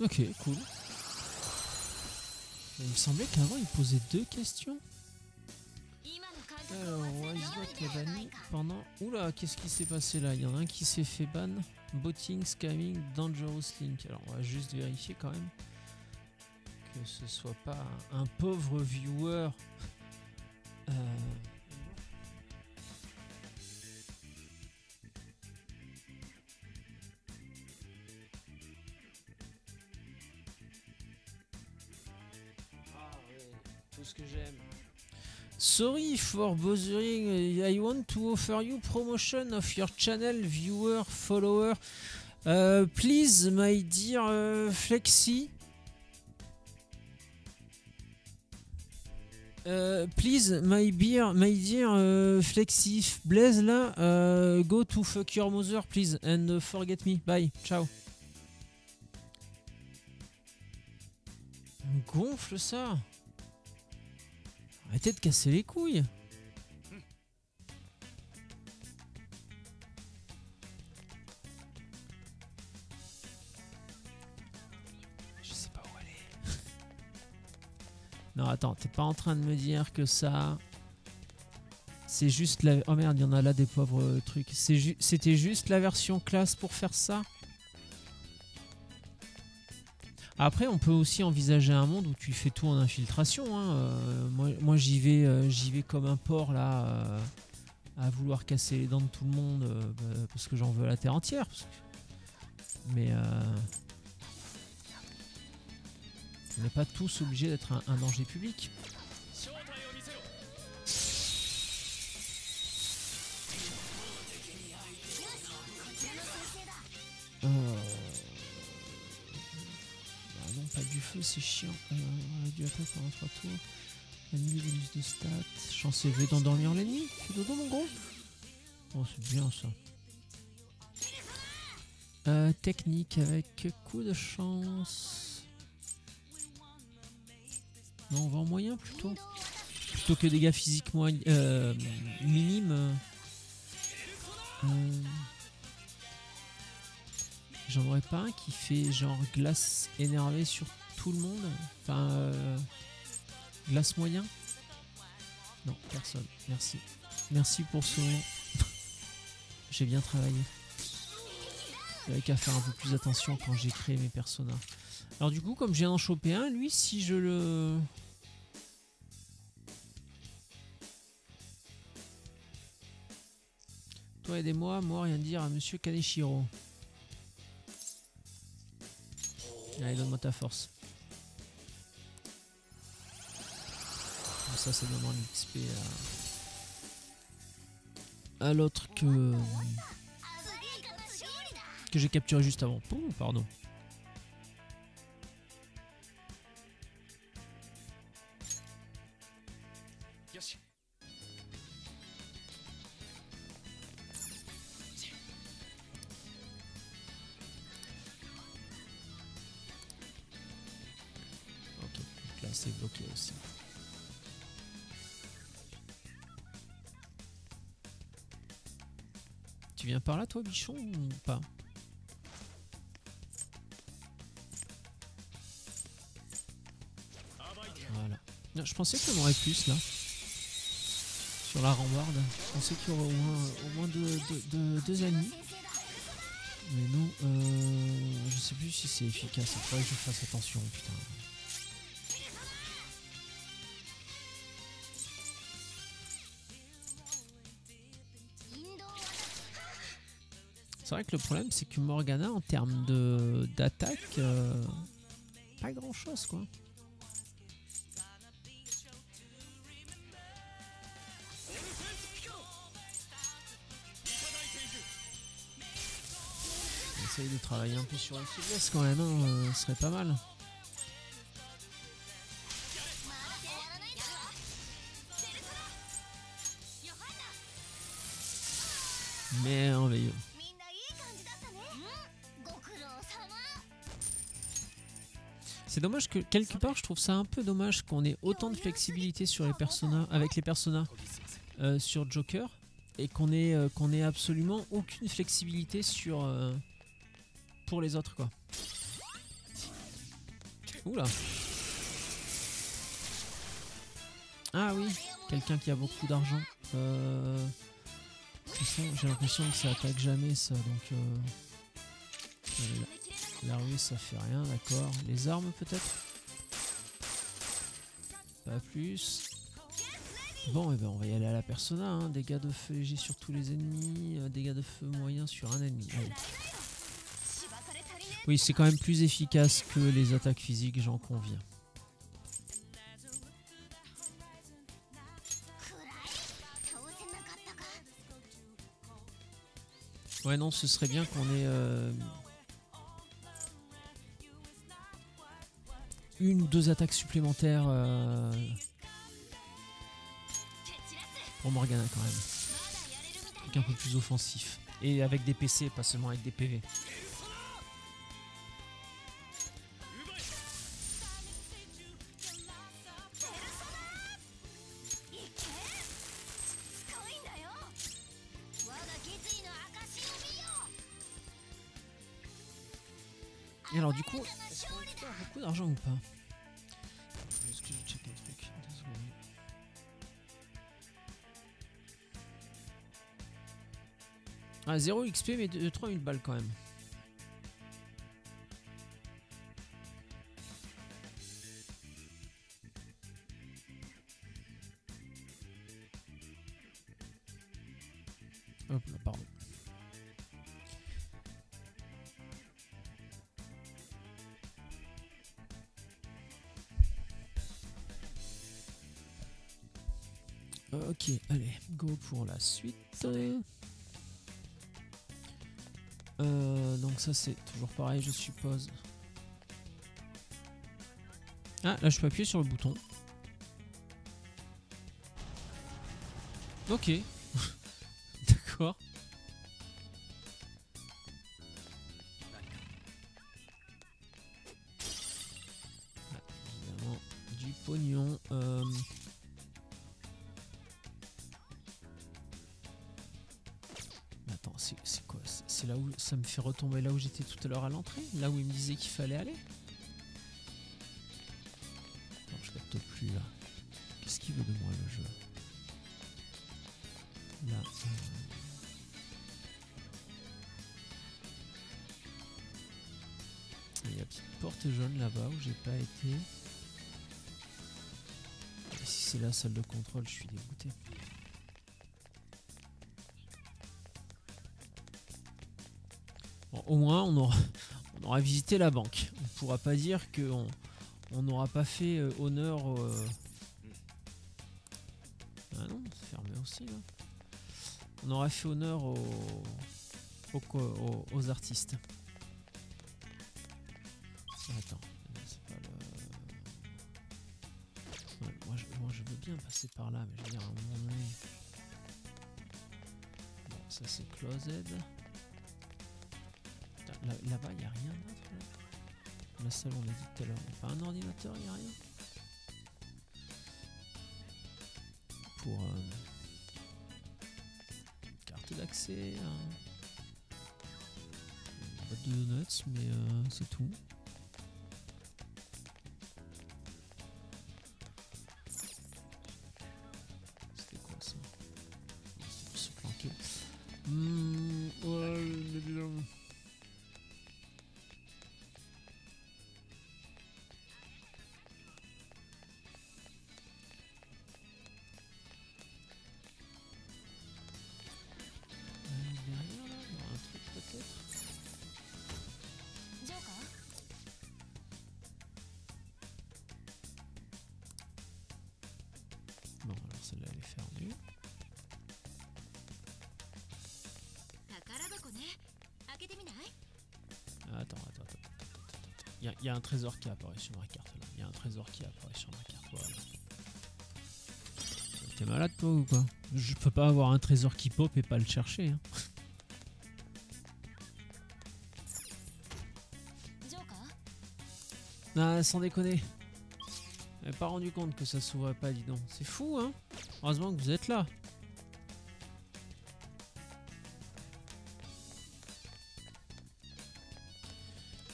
Ok, cool. Il me semblait qu'avant il posait deux questions. Alors, Wisebot est banni pendant... Oula, qu'est-ce qui s'est passé là? Il y en a un qui s'est fait ban. Botting, scamming, dangerous link. Alors, on va juste vérifier quand même que ce soit pas un pauvre viewer. Tout ce que j'aime. Sorry for bothering. I want to offer you promotion of your channel, viewer, follower. Please, my dear Flexi. Please, my dear Flexi Blaze là. Go to fuck your mother, please, and forget me. Bye, ciao. On gonfle ça. Arrêtez de casser les couilles. Non, attends, t'es pas en train de me dire que ça... C'est juste la... Oh merde, il y en a là des pauvres trucs. C'était juste la version classe pour faire ça. Après, on peut aussi envisager un monde où tu fais tout en infiltration. Hein. Moi j'y vais comme un porc là, à vouloir casser les dents de tout le monde parce que j'en veux la terre entière. Mais on n'est pas tous obligés d'être un danger public. Bah non, pas du feu, c'est chiant. Du attaque pendant 3 tours. Annuler bonus de stats. Chance élevée d'endormir l'ennemi. Fais dodo mon gros. Oh, c'est bien ça. Technique avec coup de chance. Non, on va en moyen plutôt. Plutôt que dégâts physiques minimes. J'en aurais pas un qui fait genre glace énervée sur tout le monde. Enfin, glace moyen. Non, personne. Merci. Merci pour ce moment. J'ai bien travaillé. J'avais qu'à faire un peu plus attention quand j'ai créé mes personnages. Alors du coup, comme je viens d'en choper un, lui, si je le... Toi, aidez-moi, moi, rien dire à Monsieur Kaneshiro. Allez, donne-moi ta force. Comme ça demande l'XP à l'autre que j'ai capturé juste avant. Oh, pardon. Ok, donc là c'est bloqué aussi. Tu viens par là toi, bichon, ou pas? Voilà. Non, je pensais qu'il y en aurait plus là. Sur la rambarde. Je pensais qu'il y aurait au moins deux ennemis. Mais non, je sais plus si c'est efficace. Il faudrait que je fasse attention, putain. C'est vrai que le problème, c'est que Morgana, en termes d'attaque, pas grand chose quoi. Essaye de travailler un peu sur la faiblesse quand même, hein, ce serait pas mal. Merveilleux. C'est dommage que quelque part je trouve ça un peu dommage qu'on ait autant de flexibilité sur les personnages avec les personnages sur Joker et qu'on ait absolument aucune flexibilité sur pour les autres quoi. Oula. Ah oui, quelqu'un qui a beaucoup d'argent. J'ai l'impression que ça attaque jamais ça donc la rue ça fait rien, d'accord. Les armes peut-être? Pas plus. Bon, et ben on va y aller à la persona, hein. Dégâts de feu léger sur tous les ennemis, dégâts de feu moyen sur un ennemi. Allez. Oui, c'est quand même plus efficace que les attaques physiques, j'en conviens. Ouais, non, ce serait bien qu'on ait une ou deux attaques supplémentaires pour Morgana quand même. Un truc un peu plus offensif. Et avec des PC, pas seulement avec des PV. Et alors du coup, est-ce qu'on récupère beaucoup d'argent ou pas? je check un truc. 2 secondes. Ah, 0 XP, mais 3000 balles quand même. Hop là, pardon. Ok, allez, go pour la suite. Donc ça c'est toujours pareil, je suppose. Ah, là je peux appuyer sur le bouton. Ok. D'accord. Ah, évidemment, du pognon. Attends, c'est quoi? C'est là où ça me fait retomber là où j'étais tout à l'heure à l'entrée? Là où il me disait qu'il fallait aller? Non, je capte plus là. Qu'est-ce qu'il veut de moi le jeu? Là. Il y a la petite porte jaune là-bas où j'ai pas été. Et si c'est la salle de contrôle, je suis dégoûté. Bon, au moins, on aura visité la banque. On pourra pas dire qu'on n'aura pas fait honneur. Ah non, c'est fermé aussi là. On aura fait honneur aux artistes. Attends, c'est pas le... Ouais, moi je veux bien passer par là, mais je veux dire à un moment donné... Bon, ça c'est closed. Là-bas, il n'y a rien d'autre là. La salle, on l'a dit tout à l'heure. Pas un ordinateur, il n'y a rien. Pour... carte d'accès, une boîte de donuts, mais c'est tout. C'était quoi ça? C'était pour se planquer. Derrière là, il y aura un truc peut-être. Bon, alors celle-là elle est fermée. Attends. Il y a un trésor qui apparaît sur ma carte là. Il y a un trésor qui apparaît sur ma carte. Voilà. T'es malade toi ou quoi? Je peux pas avoir un trésor qui pop et pas le chercher. Hein. Ah, sans déconner. J'avais pas rendu compte que ça s'ouvrait pas, dis donc. C'est fou, hein? Heureusement que vous êtes là.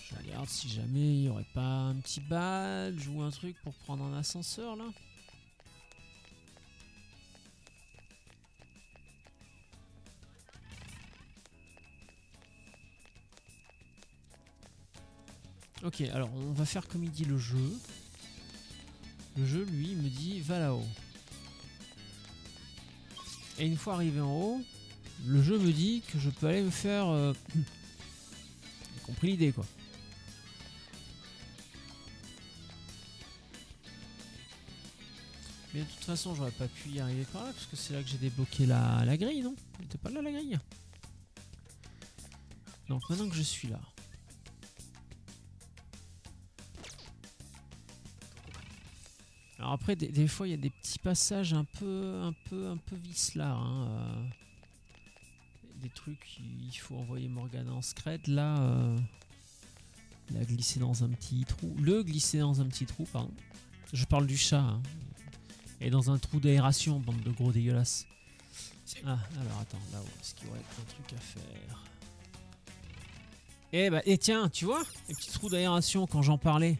Je regarde si jamais il y aurait pas un petit badge ou un truc pour prendre un ascenseur là. Ok, alors on va faire comme il dit le jeu. Le jeu, lui, il me dit va là-haut. Et une fois arrivé en haut, le jeu me dit que je peux aller me faire... J'ai compris l'idée, quoi. Mais de toute façon, j'aurais pas pu y arriver par là, parce que c'est là que j'ai débloqué la grille, non? Elle était pas là, la grille. Donc maintenant que je suis là... Alors après, des fois, il y a des petits passages un peu vicelards. Hein, des trucs, il faut envoyer Morgana en scred. Là, il a glissé dans un petit trou. Glisser dans un petit trou, pardon. Je parle du chat. Hein. Et dans un trou d'aération, bande de gros dégueulasses. Ah, alors attends, là-haut, est-ce qu'il y aurait un truc à faire? Et tiens, tu vois, les petits trous d'aération quand j'en parlais.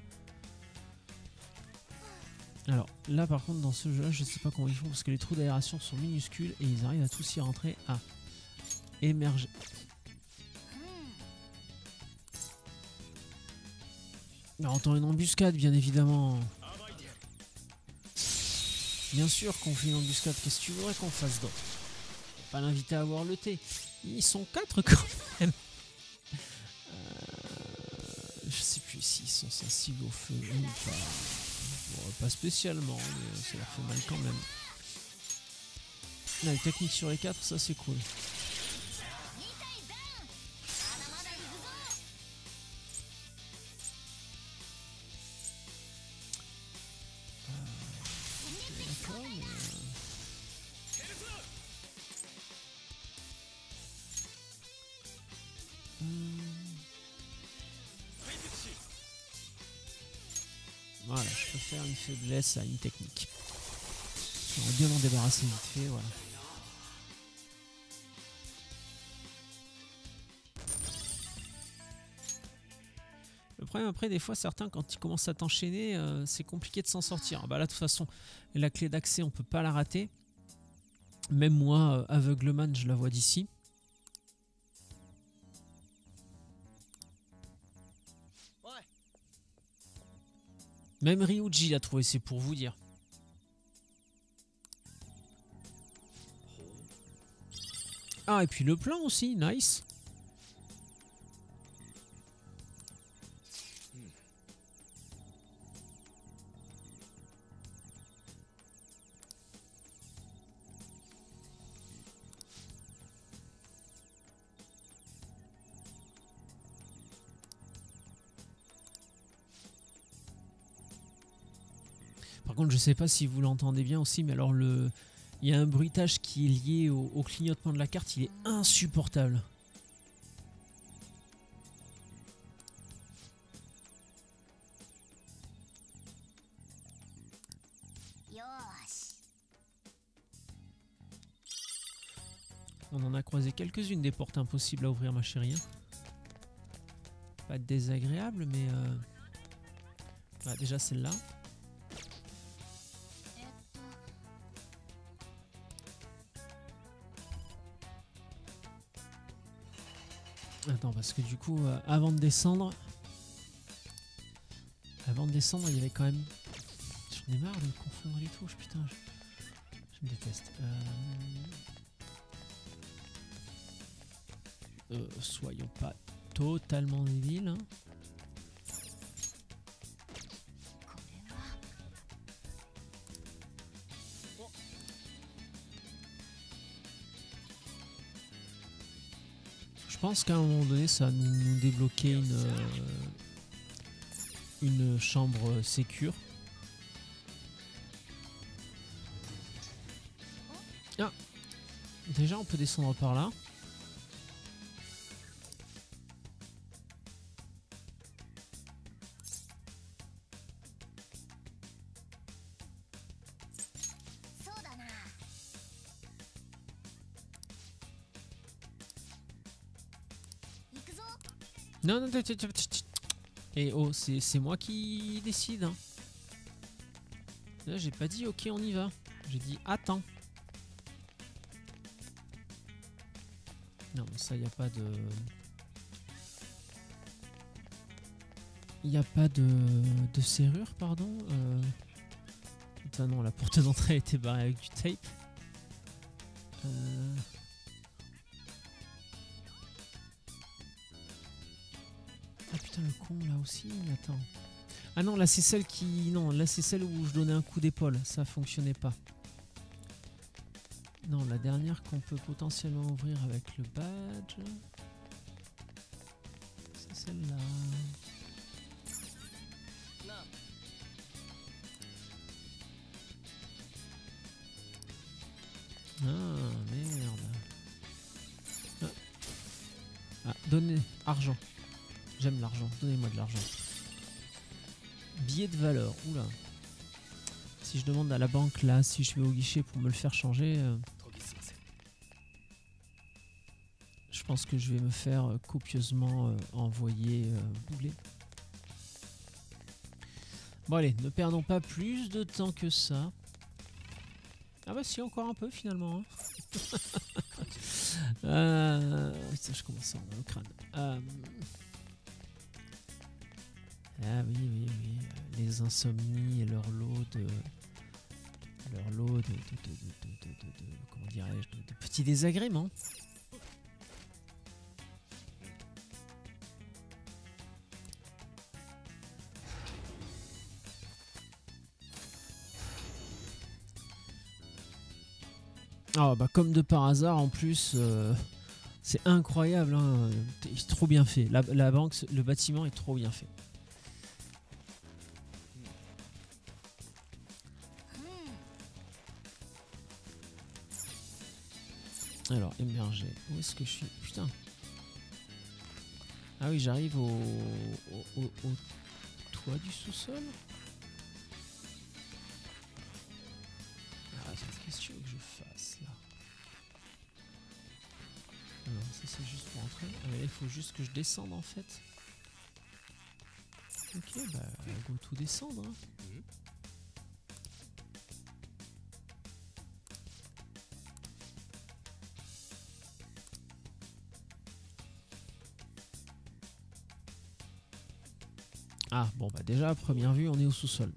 Alors là par contre dans ce jeu là je sais pas comment ils font parce que les trous d'aération sont minuscules et ils arrivent à tous y rentrer à émerger. Alors on entend une embuscade bien évidemment. Bien sûr qu'on fait une embuscade, qu'est-ce que tu voudrais qu'on fasse d'autre? Pas l'inviter à boire le thé. Ils sont 4 quand même. Je sais plus s'ils sont sensibles au feu ou pas. Bon, pas spécialement, mais ça leur fait mal quand même. Là, les techniques sur les 4, ça c'est cool. D'accord, mais... Voilà, je peux faire une faiblesse à une technique. J'aurais bien m'en débarrasser vite fait, voilà. Le problème après, des fois, certains, quand ils commencent à t'enchaîner, c'est compliqué de s'en sortir. Bah là, de toute façon, la clé d'accès, on peut pas la rater. Même moi, aveugleman, je la vois d'ici. Même Ryuji l'a trouvé, c'est pour vous dire. Ah, et puis le plan aussi, nice. Par contre, je sais pas si vous l'entendez bien aussi, mais alors il y a un bruitage qui est lié au clignotement de la carte, il est insupportable. On en a croisé quelques-unes des portes impossibles à ouvrir, ma chérie. Pas désagréable, mais... Bah, déjà celle-là. Attends, parce que du coup, avant de descendre, il y avait quand même... J'en ai marre de me confondre les touches, putain. Je me déteste. Soyons pas totalement débiles. Hein. Je pense qu'à un moment donné, ça va nous débloquer une chambre sécure. Ah, déjà, on peut descendre par là. Non, non, et oh, c'est moi qui décide. Hein. Là, j'ai pas dit ok, on y va. J'ai dit attends. Non, mais ça, y a pas de. Y a pas de serrure, pardon. Putain, non, la porte d'entrée était barrée avec du tape. Ah putain, le con là aussi, attends. Ah non, là c'est celle qui... Non, là c'est celle où je donnais un coup d'épaule, ça fonctionnait pas. Non, la dernière qu'on peut potentiellement ouvrir avec le badge. C'est celle-là. Ah merde. Ah, donnez argent. J'aime l'argent, donnez-moi de l'argent. Billet de valeur, oula. Si je demande à la banque là, si je vais au guichet pour me le faire changer, je pense que je vais me faire copieusement envoyer bouler. Bon allez, ne perdons pas plus de temps que ça. Ah bah si, encore un peu finalement. Hein. Putain, je commence à avoir le crâne. Ah oui, oui, oui. Les insomnies et leur lot de... comment dirais-je, de petits désagréments. Ah bah comme de par hasard en plus, c'est incroyable, hein. C'est trop bien fait. La banque, le bâtiment est trop bien fait. Alors, émerger. Où est-ce que je suis? Putain. Ah oui, j'arrive au toit du sous-sol. Ah, qu'est-ce que tu veux que je fasse là? Non, ça c'est juste pour entrer. Ah, mais là, il faut juste que je descende en fait. Ok, bah, go tout descendre. Hein. Ah, bon, bah déjà, à première vue, on est au sous-sol.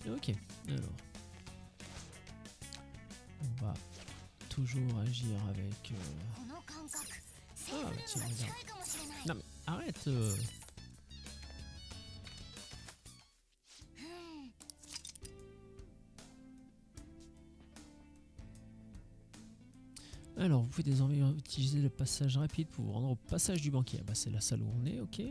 Ok, alors. On va toujours agir avec... Ah, bah, tiens, regarde. Non, mais arrête Alors, vous pouvez désormais utiliser le passage rapide pour vous rendre au passage du banquier. Ah bah, c'est la salle où on est, ok.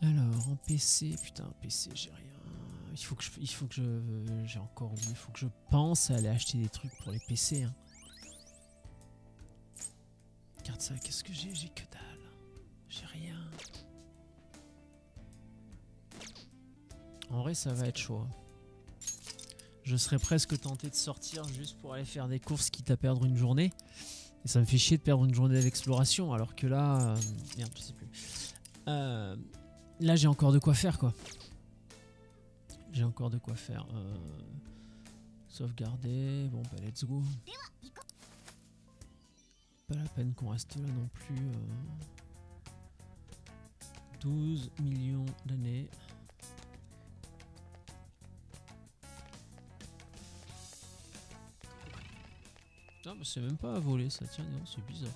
Alors, en PC, putain, en PC, j'ai rien. J'ai encore oublié, il faut que je pense à aller acheter des trucs pour les PC. Hein. Regarde ça, qu'est-ce que j'ai? J'ai que dalle. J'ai rien. En vrai, ça va être chaud. Hein. Je serais presque tenté de sortir juste pour aller faire des courses, quitte à perdre une journée. Et ça me fait chier de perdre une journée d'exploration, alors que là... merde, je sais plus. Là, j'ai encore de quoi faire, quoi. J'ai encore de quoi faire. Sauvegarder. Bon, bah, let's go. Pas la peine qu'on reste là non plus. 12 millions d'années. Ah, bah, c'est même pas à voler, ça. Tiens, non, c'est bizarre.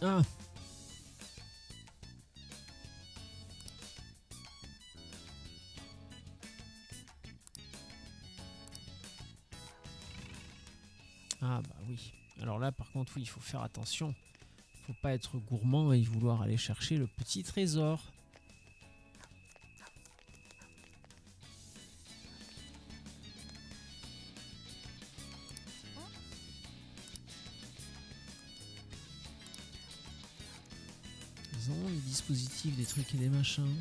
Ah! Ah bah oui. Alors là par contre oui, il faut faire attention. Faut pas être gourmand et vouloir aller chercher le petit trésor. Ils ont des dispositifs, des trucs et des machins.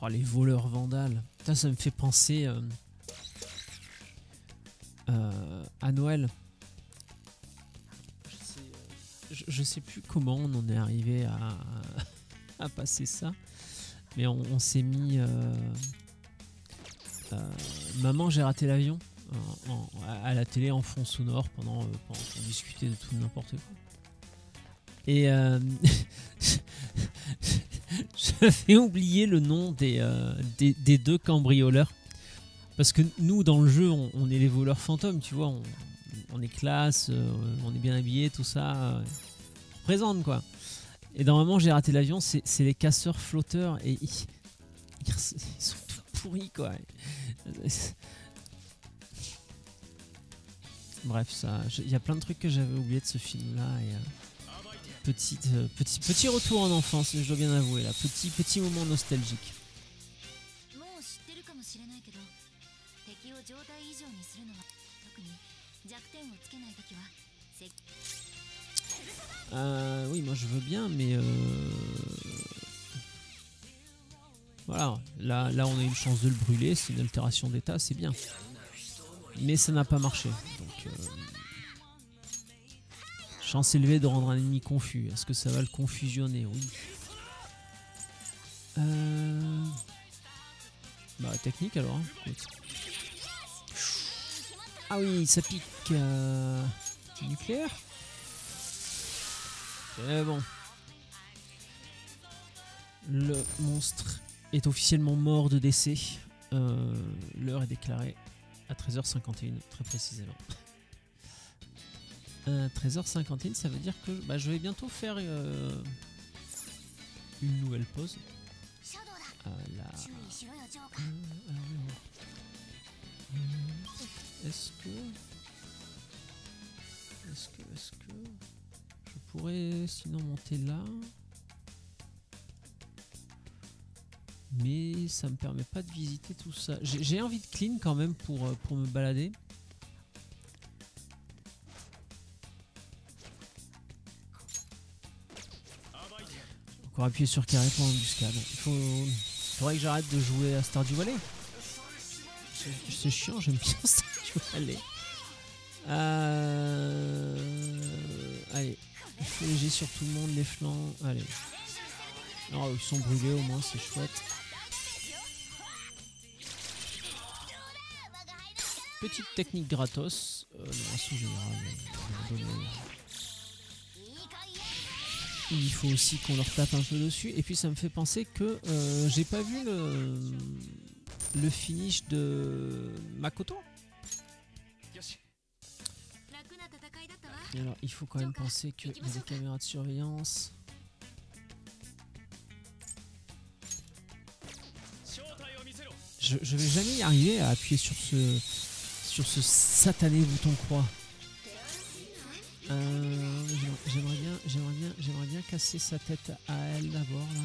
Oh, les voleurs vandales. Ça me fait penser à Noël. Je sais plus comment on en est arrivé à passer ça. Mais on s'est mis... Maman, j'ai raté l'avion à la télé en fond sonore pendant qu'on discutait de tout n'importe quoi. Et J'avais oublié le nom des deux cambrioleurs. Parce que nous, dans le jeu, on est les voleurs fantômes, tu vois. On est classe, on est bien habillés, tout ça. On représente, quoi. Et normalement, j'ai raté l'avion, c'est les casseurs flotteurs. Et ils sont tout pourris, quoi. Bref, il y a plein de trucs que j'avais oublié de ce film-là. Et, petit retour en enfance, je dois bien avouer, là. Petit moment nostalgique. もう知ってるかもしれないけど、敵を状態異常にするのは特に弱点をつけないときは Oui, moi je veux bien, mais voilà, là on a une chance de le brûler, c'est une altération d'état, c'est bien. Mais ça n'a pas marché, donc chance élevée de rendre un ennemi confus. Est-ce que ça va le confusionner? Oui. Bah technique alors, hein. Écoute. Ah oui, ça pique nucléaire. C'est bon. Le monstre est officiellement mort de décès. L'heure est déclarée à 13h51, très précisément. 13h51, ça veut dire que je vais bientôt faire une nouvelle pause. Est-ce que je pourrais sinon monter là? Mais ça me permet pas de visiter tout ça. J'ai envie de clean quand même pour me balader. Encore appuyer sur carré pour l'embuscade. Faudrait que j'arrête de jouer à Stardew Valley. C'est chiant, j'aime bien Stardew Valley. Allez, il faut léger sur tout le monde, les flancs. Allez. Oh, ils sont brûlés au moins, c'est chouette. Petite technique gratos. Non, sous général. Il faut aussi qu'on leur tape un peu dessus. Et puis ça me fait penser que j'ai pas vu le finish de Makoto. Et alors il faut quand même penser qu'il y a des caméras de surveillance. Je vais jamais y arriver à appuyer sur ce satané bouton croix. J'aimerais bien casser sa tête à elle d'abord là.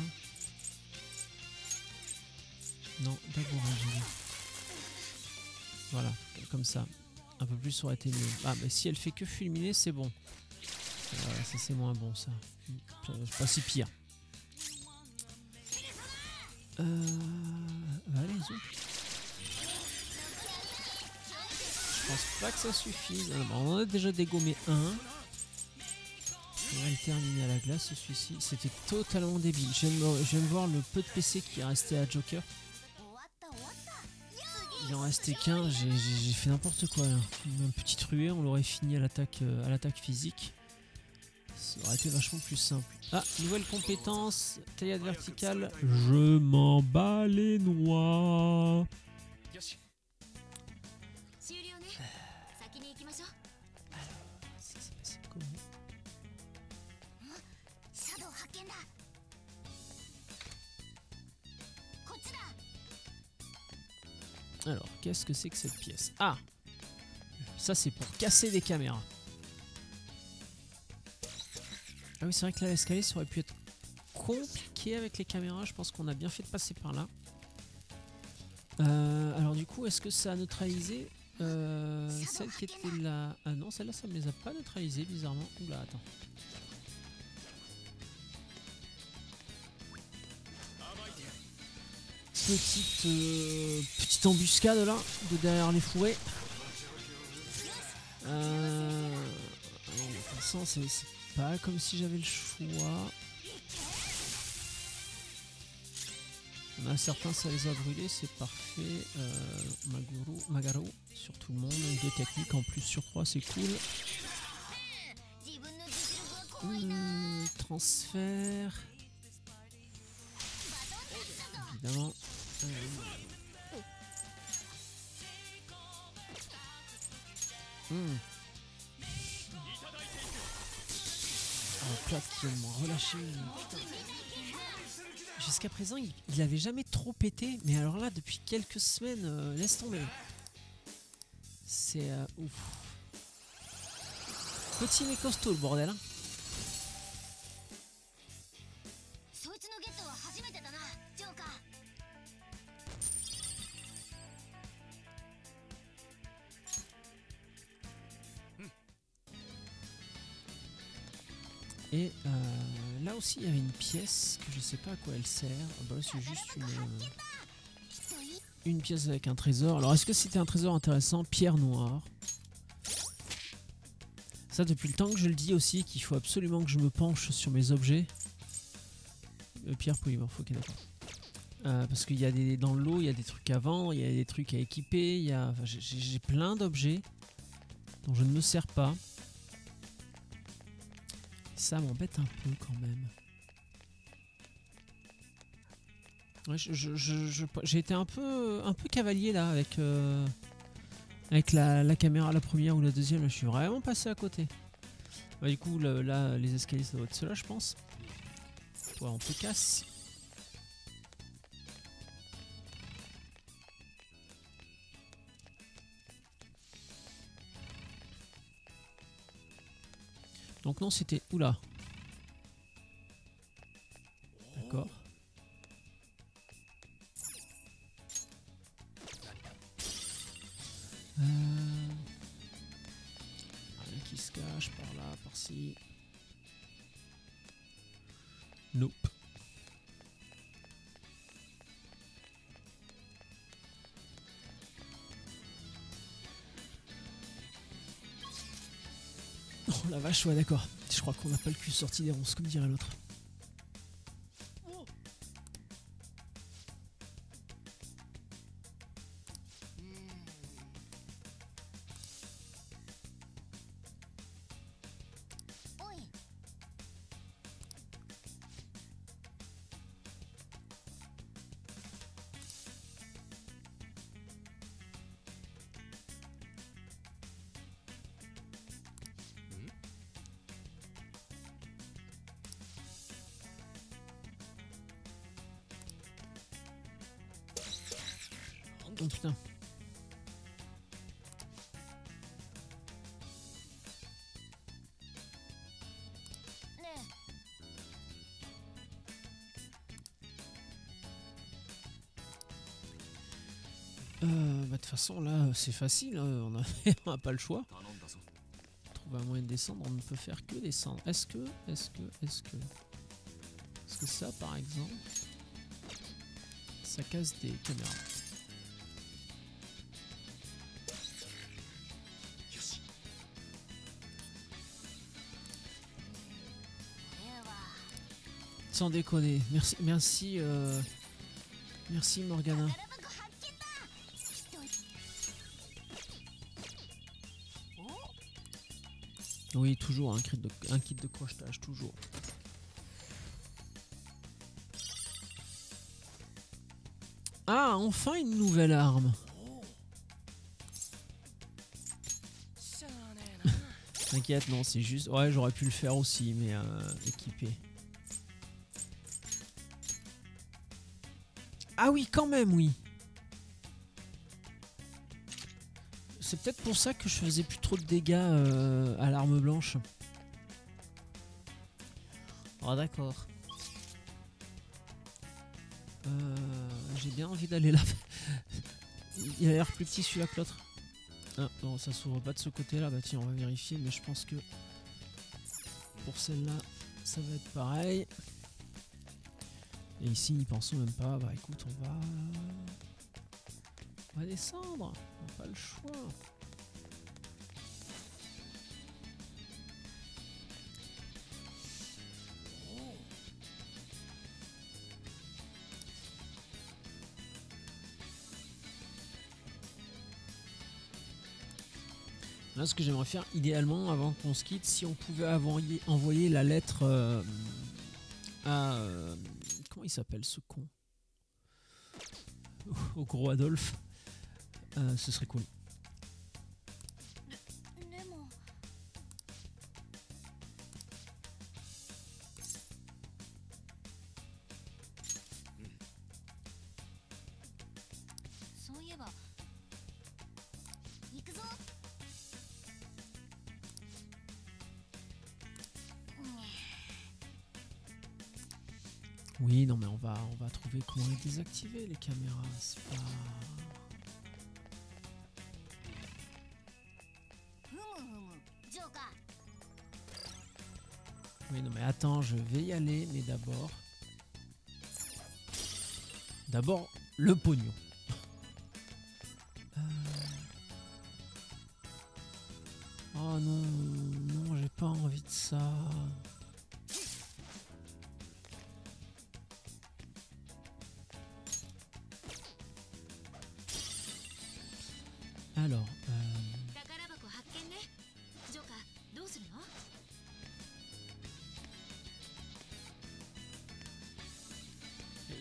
Non, d'abord elle. Voilà, comme ça. Un peu plus aurait été mieux. Ah, mais si elle fait que fulminer, c'est bon. Voilà, ça c'est moins bon ça. Pas si pire. Allez-y. Je pense pas que ça suffise. Alors, on en a déjà dégommé un. On va le terminer à la glace celui-ci. C'était totalement débile. J'aime voir le peu de PC qui est resté à Joker. Il en restait qu'un. J'ai fait n'importe quoi là. Une petite ruée, on l'aurait fini à l'attaque physique. Ça aurait été vachement plus simple. Ah, nouvelle compétence, taillade verticale. Je m'en bats les noix. Alors, qu'est-ce que c'est que cette pièce? Ah, ça c'est pour casser des caméras. Ah oui, c'est vrai que là, l'escalier, ça aurait pu être compliqué avec les caméras. Je pense qu'on a bien fait de passer par là. Alors du coup, est-ce que ça a neutralisé celle qui était là? Ah non, celle-là, ça me les a pas neutralisées, bizarrement. Oula, attends. Petite embuscade là, de derrière les fourrés. C'est pas comme si j'avais le choix. Il y en a certains, ça les a brûlés, c'est parfait. Magaro sur tout le monde, des techniques en plus sur 3, c'est cool. Transfert. évidemment. Plate qui vient de m'en relâcher. Jusqu'à présent, il avait jamais trop pété, mais alors là, depuis quelques semaines, laisse tomber. C'est ouf. Petit mais costaud le bordel. Hein. そいつのゲットは初めてだな、ジョーカー。Et là aussi il y avait une pièce que je sais pas à quoi elle sert. Bah là c'est juste une pièce avec un trésor. Alors est-ce que c'était un trésor intéressant? Pierre noire. Ça depuis le temps que je le dis aussi qu'il faut absolument que je me penche sur mes objets. Pierre polymorphe, ok d'accord. Parce qu'il y a des dans l'eau, il y a des trucs à vendre, il y a des trucs à équiper, il y a, enfin, j'ai plein d'objets dont je ne me sers pas. Ça m'embête un peu quand même. Ouais, j'ai été un peu cavalier là avec la caméra, la première ou la deuxième. Là, je suis vraiment passé à côté. Bah, du coup, là, les escaliers, ça doit être ceux-là, je pense. Toi, on te casse. Donc non, c'était... Oula. D'accord. Rien qui se cache par là, par-ci. Nope. Oh la vache, ouais d'accord. Je crois qu'on n'a pas le cul sorti des ronces, comme dirait l'autre. Oh putain. Bah de toute façon là c'est facile, hein, on a pas le choix. Trouver un moyen de descendre, on ne peut faire que descendre. Est-ce que ça par exemple, ça casse des caméras? Sans déconner, merci Morgana. Oui, toujours un kit de crochetage, toujours. Ah, enfin une nouvelle arme. T'inquiète, non, c'est juste... Ouais, j'aurais pu le faire aussi, mais équipé. Ah oui, quand même, oui. C'est peut-être pour ça que je faisais plus trop de dégâts à l'arme blanche. Oh d'accord. J'ai bien envie d'aller là. Il a l'air plus petit celui-là que l'autre. Ah non, ça s'ouvre pas de ce côté-là. Bah tiens, on va vérifier, mais je pense que pour celle-là, ça va être pareil. Et ici, n'y pensons même pas. Bah écoute, on va descendre. On n'a pas le choix. Là, ce que j'aimerais faire idéalement avant qu'on se quitte, si on pouvait envoyer la lettre à... comment il s'appelle ce con? au gros Adolphe, ce serait cool. でもそういえば行くぞ。Oui, non mais on va trouver comment les désactiver les caméras. C'est pas... ふむふむジョーカー Oui, non mais attends, je vais y aller, mais d'abord... D'abord, le pognon. Oh non, non, j'ai pas envie de ça. Alors, 宝箱発見ね。ジョーカーどうするの？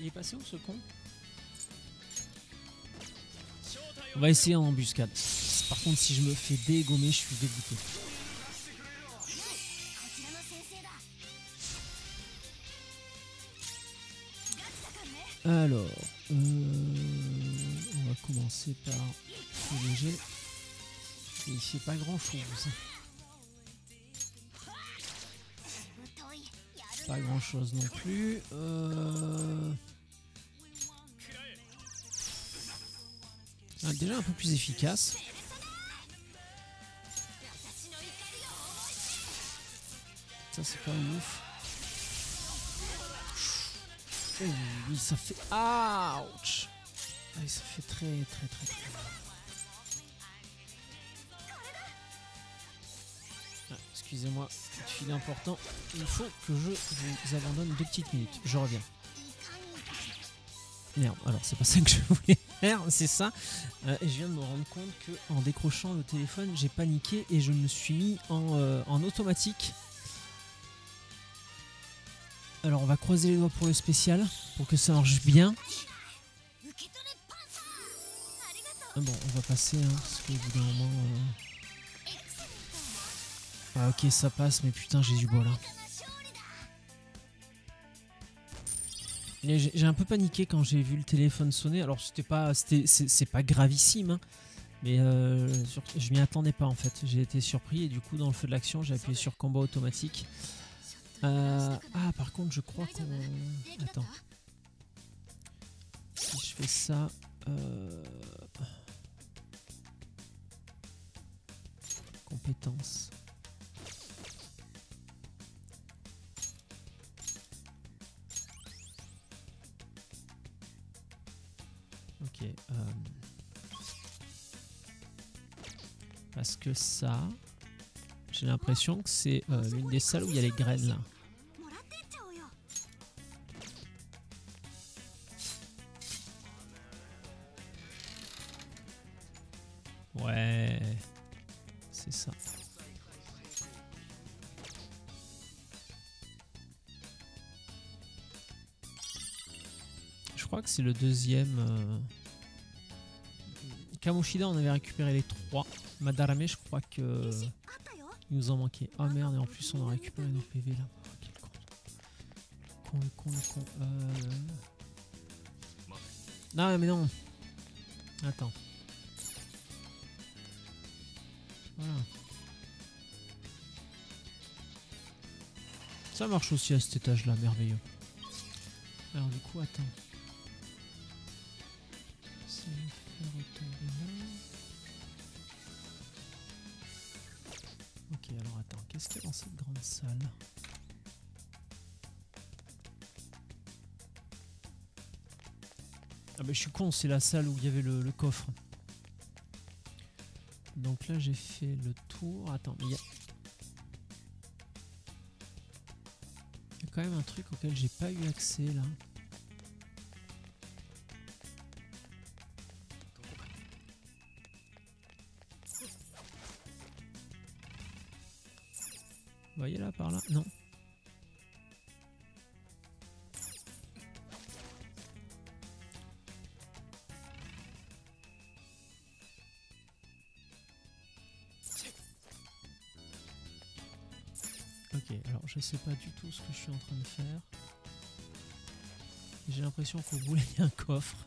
il est passé où ce con? On va essayer en embuscade. Par contre, si je me fais dégommer, je suis dégoûté. こちらの先生だ。ガチだからね。 Alors, on va commencer par le léger. Et il fait pas grand chose. 太いやる Pas grand chose non plus. Ah, déjà un peu plus efficace. 私の怒りを。 Ça c'est pas ouf. Oh, oui, ça fait... Ouch. Ah, oui, ça fait très. Ah, excusez-moi, petit fil important. Il faut que je vous abandonne 2 petites minutes. Je reviens. Merde, alors c'est pas ça que je voulais faire, c'est ça. Et je viens de me rendre compte que en décrochant le téléphone, j'ai paniqué et je me suis mis en automatique. Alors on va croiser les doigts pour le spécial, pour que ça marche bien. 受け取れパンサー。ありがとう。 Ah bon, on va passer, hein, parce qu'au bout d'un moment... エクセレント。 Ah ok, ça passe, mais putain, j'ai du bol. Hein. 勝利だ。 Et j'ai un peu paniqué quand j'ai vu le téléphone sonner. Alors c'est pas gravissime, hein, mais je m'y attendais pas en fait. J'ai été surpris et du coup dans le feu de l'action, j'ai appuyé sur combat automatique. Ah par contre, je crois qu'on... Attends. Si je fais ça... Compétences. Ok. Parce que ça, j'ai l'impression que c'est l'une des salles où il y a les graines là. もらってっちゃおうよ。 Ouais, c'est ça. Je crois que c'est le deuxième. Kamoshida, on avait récupéré les 3. Madarame, je crois que あったよ。 il nous en manquait. Oh merde, et en plus on a récupéré nos PV là. Oh, quel con. Le con. Non, mais non. Attends. Voilà. Ça marche aussi à cet étage là, merveilleux. Alors du coup, attends. Ça va faire retomber là. Ok, alors attends, qu'est-ce qu'il y a dans cette grande salle? Ah bah je suis con, c'est la salle où il y avait le coffre. Donc là j'ai fait le tour. Attends, mais il y a quand même un truc auquel j'ai pas eu accès là. Vous voyez là par là? Non. Ok, alors je sais pas du tout ce que je suis en train de faire. J'ai l'impression qu'au bout, il y a un coffre.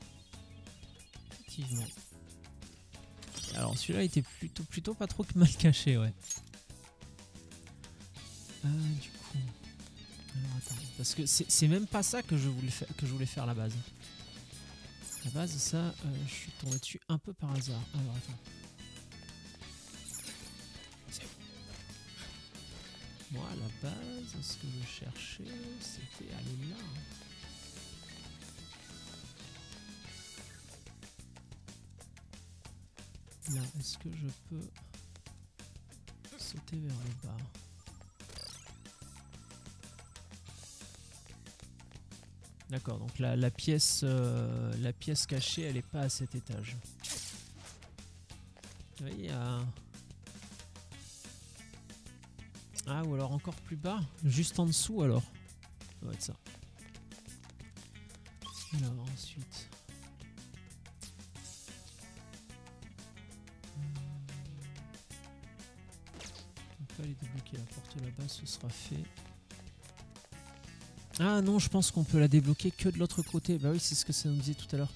Effectivement. Alors celui-là était plutôt pas trop mal caché, ouais. Du coup... Alors attends, parce que c'est même pas ça que je voulais faire à la base. À la base, ça, je suis tombé dessus un peu par hasard. Alors attends. Moi, à la base, ce que je cherchais, c'était aller là. Là, est-ce que je peux sauter vers le bas? D'accord, donc la pièce cachée, elle est pas à cet étage. Vous voyez, ah, ou alors encore plus bas, juste en dessous alors. Ça va être ça. Alors ensuite... On peut aller débloquer la porte là-bas, ce sera fait. Ah non, je pense qu'on peut la débloquer que de l'autre côté. Bah oui, c'est ce que ça nous disait tout à l'heure.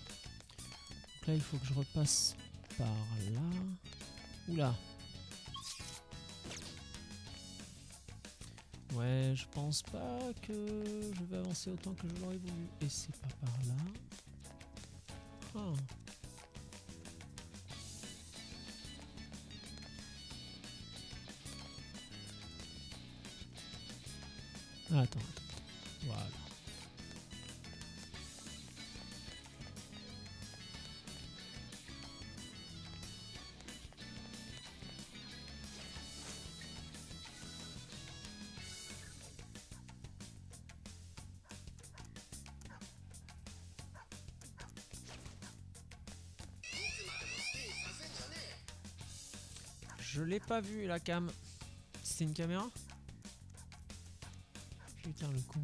Donc là, il faut que je repasse par là. Oula. Ouais, je pense pas que je vais avancer autant que je l'aurais voulu. Et c'est pas par là. Ah. Ah, attends. Voilà. Je l'ai pas vu la cam. C'était une caméra? Putain le con.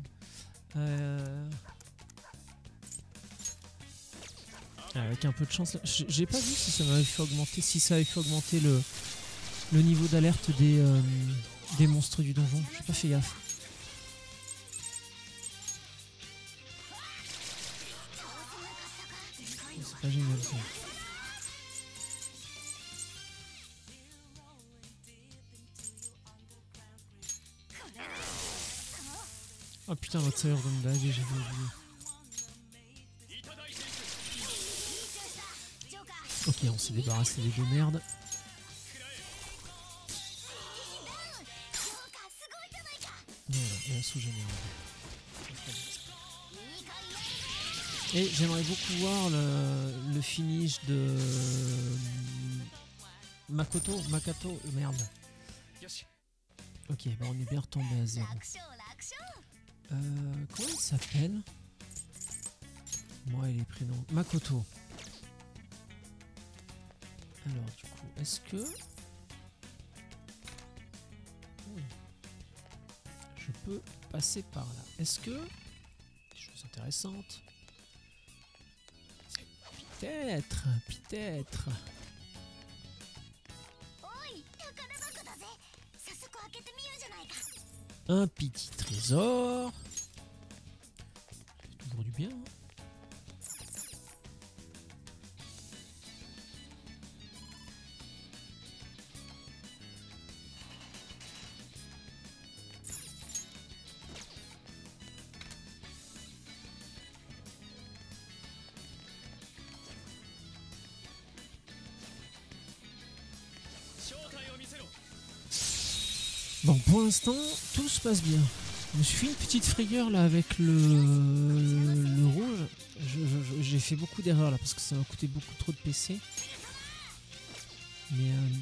Avec un peu de chance, j'ai pas vu si ça m'avait fait augmenter, le niveau d'alerte des monstres du donjon. J'ai pas fait gaffe. C'est pas génial ça. Oh putain, votre serveur de me laver, j'avais oublié. Ok, on s'est débarrassé des deux merdes. Voilà, et la sous-générale. Et j'aimerais beaucoup voir le finish de Makato, merde. Ok, bah on est bien retombé à zéro. Comment il s'appelle? Moi et les prénoms. Makoto. Alors du coup, est-ce que... Oui. Je peux passer par là. Est-ce que... Des choses intéressantes. Peut-être. Un petit trésor. C'est toujours du bien. Hein. Bon, pour l'instant, tout se passe bien. Je me suis fait une petite frayeur là avec le rouge. J'ai fait beaucoup d'erreurs là parce que ça m'a coûté beaucoup trop de PC. Mais il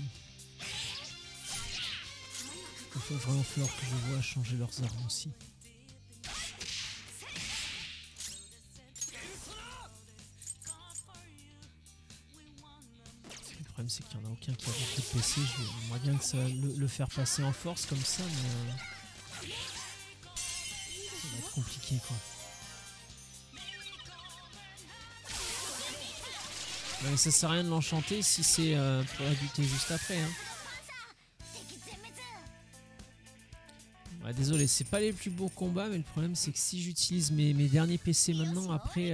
va vraiment falloir que je vois changer leurs armes aussi. Le problème c'est qu'il n'y en a aucun qui a beaucoup de PC. J'aimerais bien que ça le faire passer en force comme ça, mais ça va être compliqué quoi. Mais ça sert à rien de l'enchanter si c'est pour la buter juste après. Hein. Ah, désolé, c'est pas les plus beaux combats, mais le problème c'est que si j'utilise mes derniers PC maintenant, après,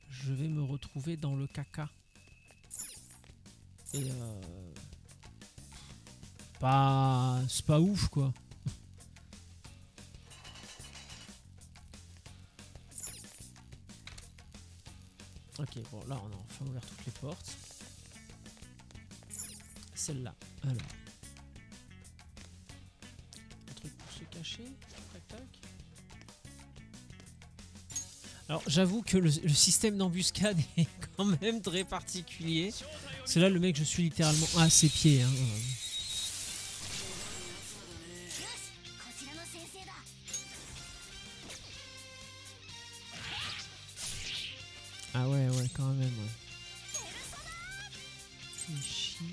je vais me retrouver dans le caca. Et c'est pas ouf quoi. Ok, bon là on a enfin ouvert toutes les portes. Celle-là, alors. Un truc pour se cacher. Tac tac. Alors j'avoue que le système d'embuscade est quand même très particulier. C'est là le mec, je suis littéralement à ses pieds. Hein. Ah ouais, ouais, quand même, ouais. C'est chiant.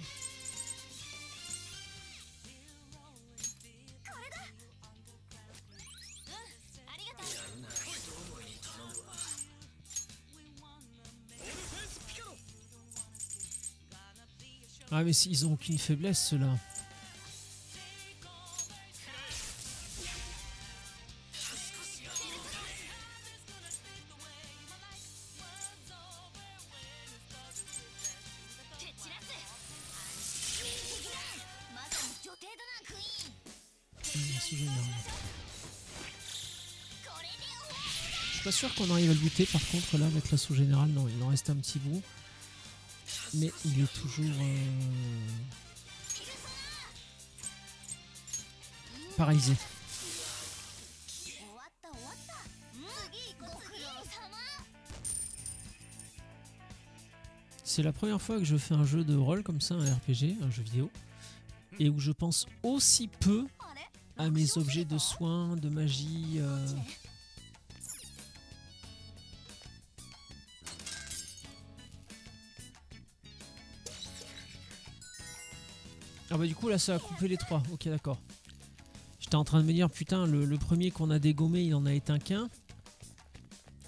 Ah mais ils ont aucune faiblesse ceux-là. Je suis pas sûr qu'on arrive à le buter par contre là avec l'assaut général. Non, il en reste un petit bout. Mais il est toujours paralysé. C'est la première fois que je fais un jeu de rôle comme ça, un RPG, un jeu vidéo, et où je pense aussi peu à mes objets de soins, de magie. Ah bah du coup là ça a coupé les trois, ok d'accord. J'étais en train de me dire putain le premier qu'on a dégommé il en a éteint qu'un.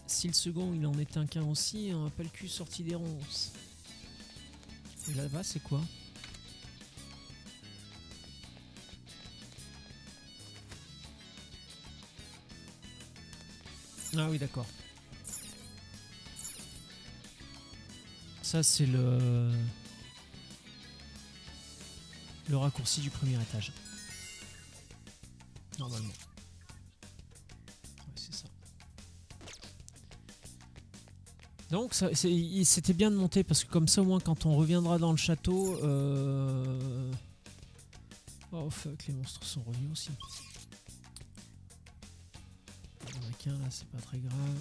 Si le second il en éteint qu'un aussi, on n'a pas le cul sorti des ronces. Et là-bas c'est quoi? Ah oui d'accord. Ça c'est le raccourci du premier étage. Normalement. Ouais, c'est ça. Donc c'était bien de monter parce que comme ça au moins quand on reviendra dans le château... Oh fuck, les monstres sont revenus aussi. Il y en a qu'un là, c'est pas très grave.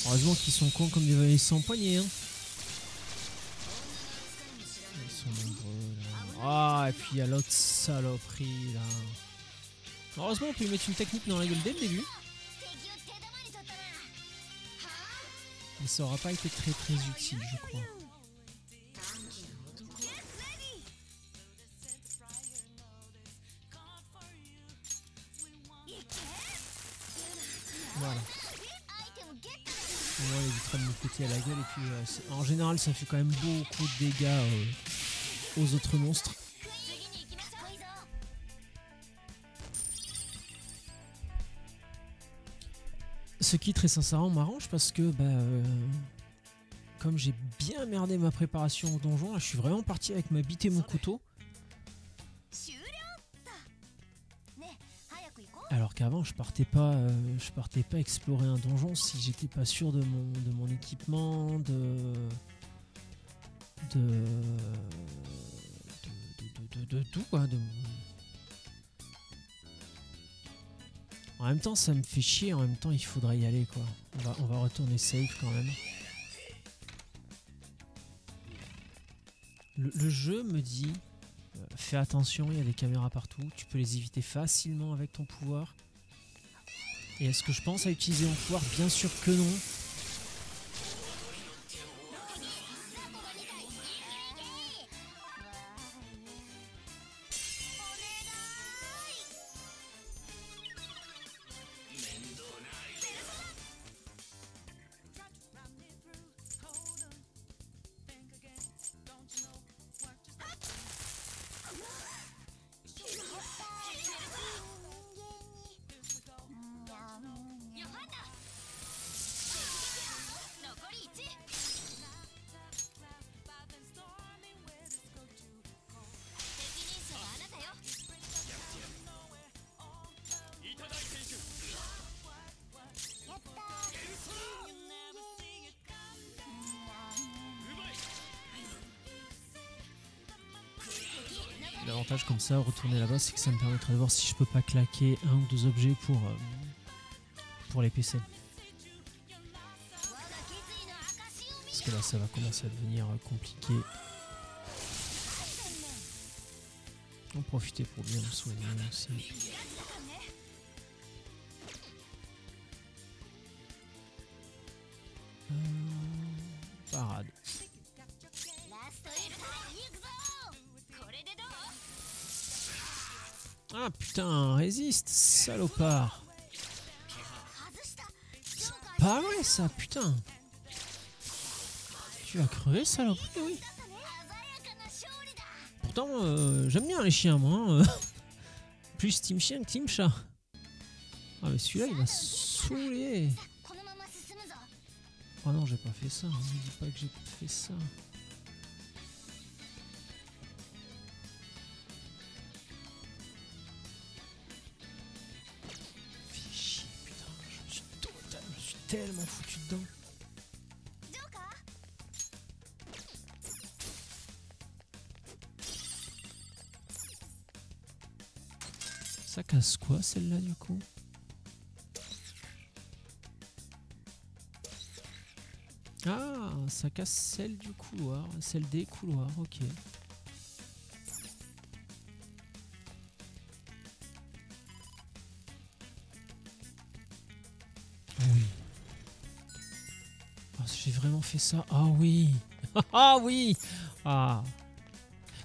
Heureusement qu'ils sont cons comme des valets sans poignée. Hein. Ils sont nombreux là. Ah, et puis il y a l'autre saloperie là. Heureusement on peut lui mettre une technique dans la gueule dès le début. Mais ça aura pas été très très utile je crois. Voilà. Moi, il évitera de me péter à la gueule et puis en général ça fait quand même beaucoup de dégâts aux autres monstres. Ce qui très sincèrement m'arrange parce que comme j'ai bien merdé ma préparation au donjon, là, je suis vraiment parti avec ma bite et mon couteau. Alors qu'avant je partais pas explorer un donjon si j'étais pas sûr de mon équipement, de tout quoi. En même temps ça me fait chier, en même temps il faudrait y aller quoi. On va retourner safe quand même. Le jeu me dit fais attention, il y a des caméras partout, tu peux les éviter facilement avec ton pouvoir. Et est-ce que je pense à utiliser mon pouvoir? Bien sûr que non. L'avantage comme ça, retourner là-bas, c'est que ça me permettra de voir si je peux pas claquer un ou deux objets pour les PC. Parce que là, ça va commencer à devenir compliqué. On va profiter pour bien le soigner aussi. Parade. Ah putain, résiste, salopard. C'est pas vrai ça, putain. Tu vas crever, saloperie, oui. Pourtant, j'aime bien les chiens, moi. Hein. Plus team chien que team chat. Ah mais celui-là, il m'a saoulé. Oh non, j'ai pas fait ça. Ne dis pas que j'ai fait ça. Fais chier, putain. Je suis tellement foutu dedans. Ça casse quoi celle-là du coup? Ah, ça casse celle du couloir, celle des couloirs, ok. Oui. Oh, j'ai vraiment fait ça. Ah oui. Ah oui. Ah.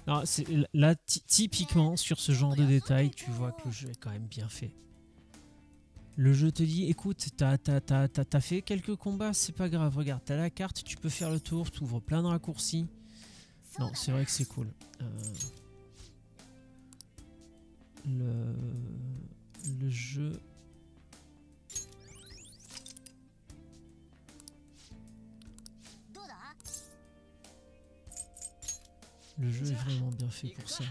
Non, là, typiquement, sur ce genre de détails, tu vois que le jeu est quand même bien fait. Le jeu te dit, écoute, t'as fait quelques combats, c'est pas grave, regarde, t'as la carte, tu peux faire le tour, t'ouvres plein de raccourcis. Non, c'est vrai que c'est cool. Le jeu... Le jeu est vraiment bien fait pour ça.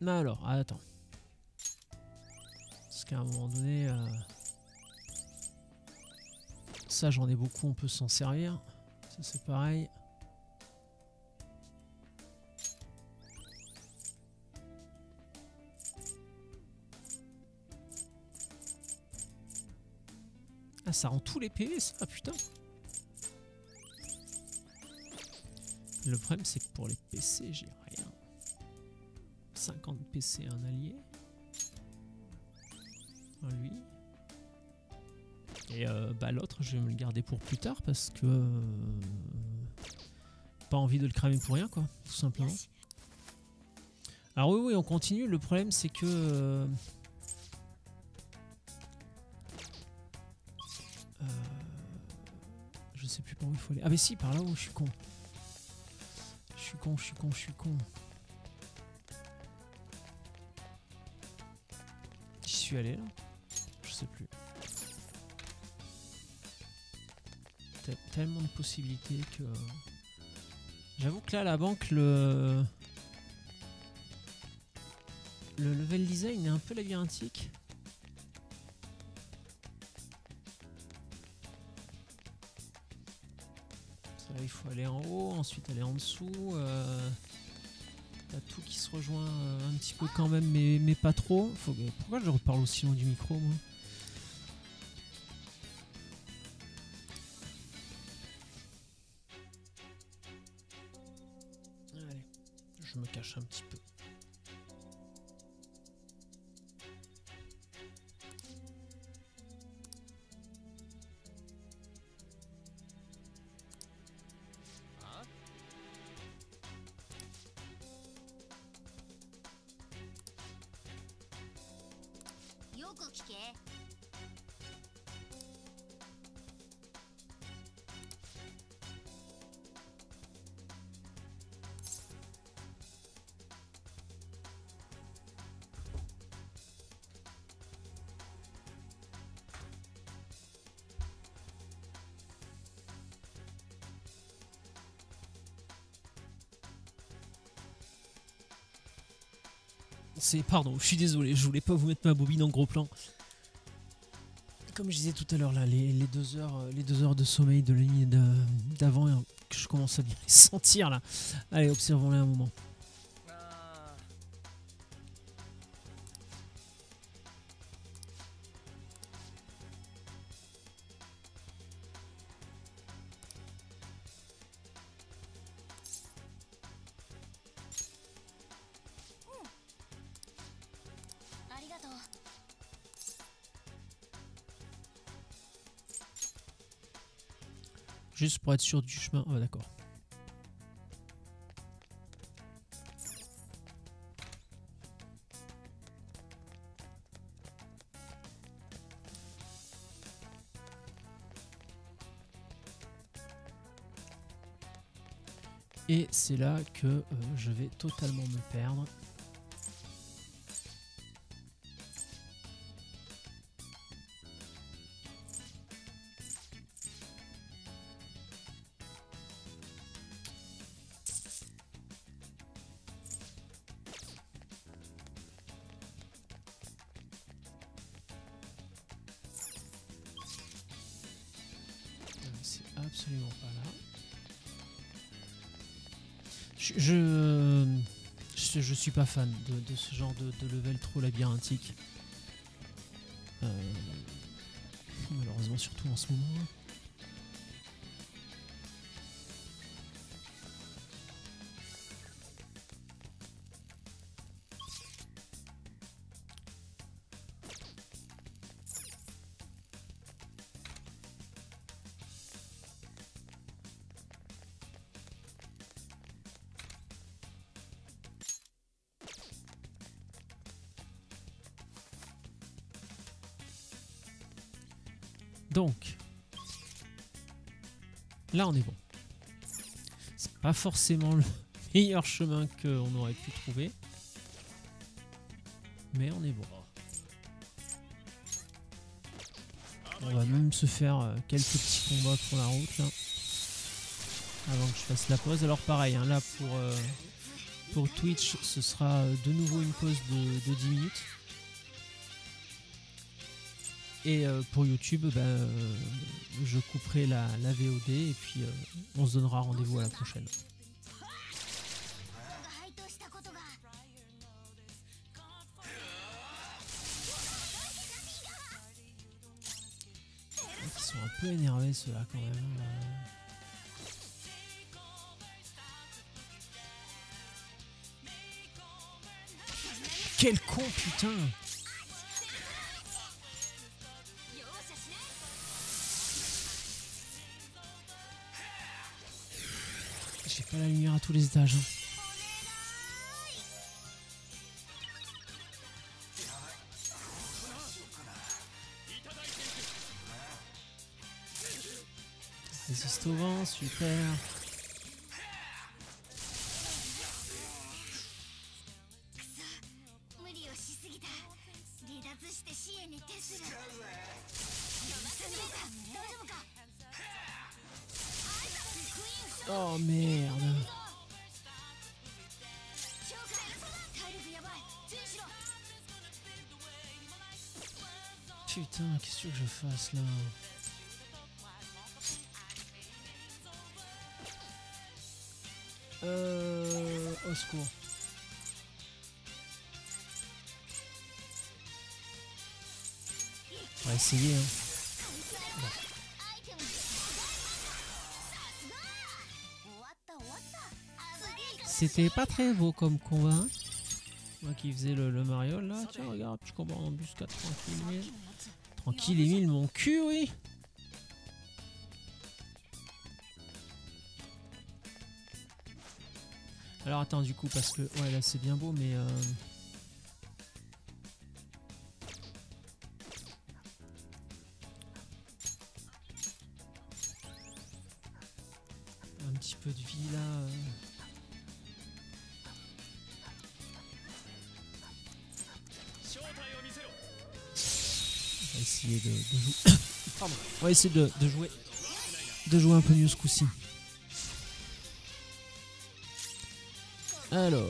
Mais alors, attends. Parce qu'à un moment donné... Ça, j'en ai beaucoup, on peut s'en servir. Ça, c'est pareil. Ah, ça rend tous les PV, ça, putain. Le problème, c'est que pour les PC, j'ai rien. 50 PC, un allié. Lui. Et bah, l'autre, je vais me le garder pour plus tard parce que... pas envie de le cramer pour rien, quoi, tout simplement. Alors oui, on continue. Le problème, c'est que... je sais plus par où il faut aller. Ah mais si, par là-haut, je suis con. Je suis con. J'y suis allé là? Je sais plus. Tellement de possibilités que... J'avoue que là, la banque, le level design est un peu labyrinthique. Ça, là, il faut aller en haut, ensuite aller en dessous. Il y a tout qui se rejoint un petit peu quand même, mais pas trop. Pourquoi je reparle aussi loin du micro, moi? Allez, je me cache un petit peu. Pardon, je suis désolé, je voulais pas vous mettre ma bobine en gros plan. comme je disais tout à l'heure, là, les 2 heures de sommeil de la nuit d'avant, que je commence à bien les sentir là. Allez, observons-les un moment. あ ありがとう。 Juste pour être sûr du chemin. Ah, d'accord. Et c'est là que je vais totalement me perdre. C'est absolument pas là. Je suis pas fan de ce genre de level trop labyrinthique. Malheureusement, surtout en ce moment. Donc, là on est bon. C'est pas forcément le meilleur chemin qu'on aurait pu trouver, mais on est bon. On va même se faire quelques petits combats pour la route là, avant que je fasse la pause. Alors pareil, hein, là pour Twitch, ce sera de nouveau une pause de 10 minutes. Et pour YouTube, je couperai la VOD et puis on se donnera rendez-vous à la prochaine. Ils sont un peu énervés ceux-là quand même. Quel con putain! J'ai pas la lumière à tous les étages. Hein. Résiste au vent, super. Oh merde. Putain, qu'est-ce que je fasse là? Au secours. On va essayer. Hein. Bon. C'était pas très beau comme combat. Hein. Moi qui faisais le mariole là. Tiens, regarde, petit combat en embuscade tranquille. Tranquille, Emile, mon cul, oui. Alors attends, du coup, parce que ouais, là c'est bien beau, mais un petit peu de vie là. On va essayer de jouer. Pardon. On va essayer de jouer un peu mieux ce coup-ci. Alors.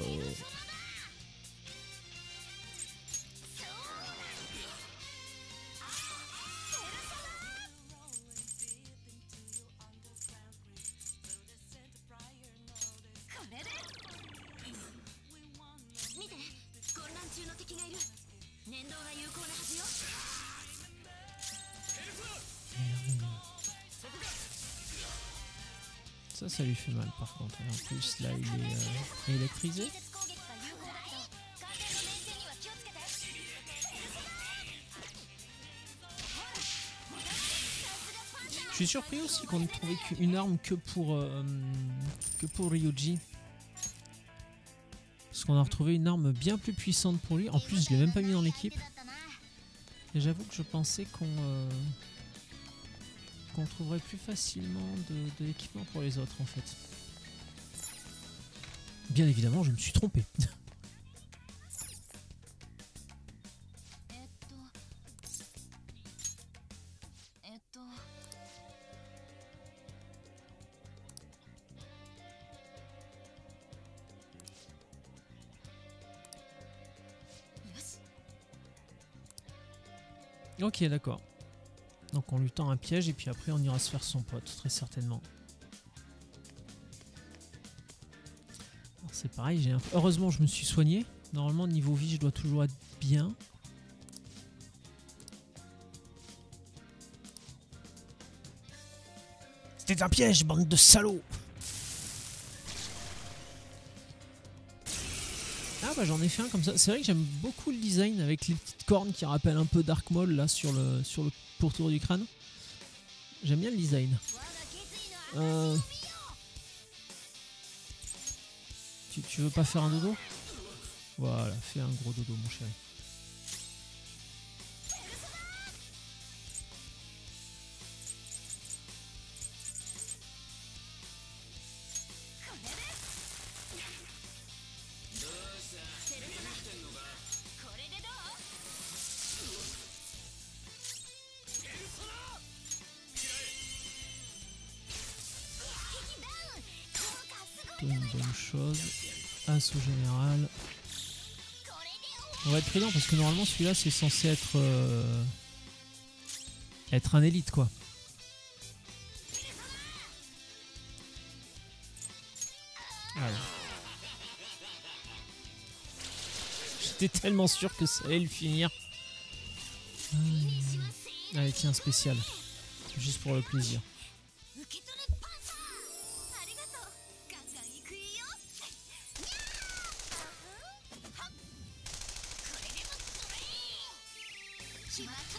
Ça lui fait mal par contre. Et en plus là il est électrisé. 近接攻撃が有効だけど回転の連戦には気をつけて。 Je suis surpris aussi qu'on ait trouvé qu'une arme que pour Ryuji. Parce qu'on a retrouvé une arme bien plus puissante pour lui. En plus, je l'ai même pas mis dans l'équipe. Et j'avoue que je pensais qu'on trouverait plus facilement de l'équipement pour les autres en fait. Bien évidemment, je me suis trompé. よし Ok, d'accord. Donc on lui tend un piège et puis après on ira se faire son pote, très certainement. Alors c'est pareil, heureusement je me suis soigné. Normalement niveau vie je dois toujours être bien. C'était un piège, bande de salauds! Ah bah j'en ai fait un comme ça. C'est vrai que j'aime beaucoup le design avec les petites cornes qui rappellent un peu Dark Maul là sur le pourtour du crâne. J'aime bien le design. Tu veux pas faire un dodo? Voilà, fais un gros dodo mon chéri. Une bonne chose. Assaut général. On va être prudent parce que normalement celui-là c'est censé être un élite quoi. Voilà. J'étais tellement sûr que ça allait le finir. Allez tiens spécial. Juste pour le plaisir. 受け取れパンサーありがとうガンガン行くよはっこれでもそれしまった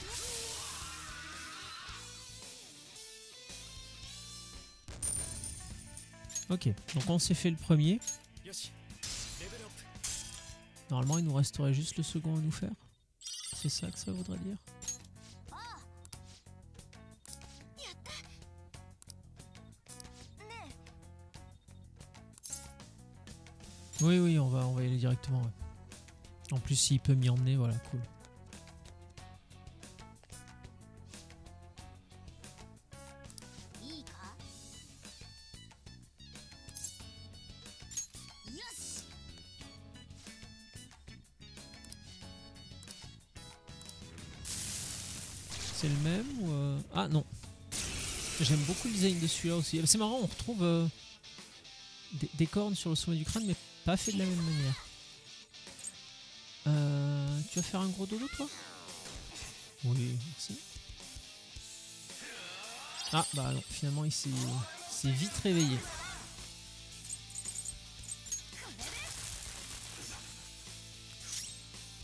Ok, donc on s'est fait le premier. よしレベルアップ Normalement il nous resterait juste le second à nous faire. C'est ça que ça voudrait dire. やったねえ Oui oui on va y aller directement. Ouais. En plus s'il peut m'y emmener, voilà, cool. いいかよし C'est le même ou Ah non. J'aime beaucoup le design de celui-là aussi. C'est marrant, on retrouve des cornes sur le sommet du crâne mais pas fait de la même manière. Tu vas faire un gros dodo toi? Oui, merci. Ah bah non, finalement il s'est vite réveillé.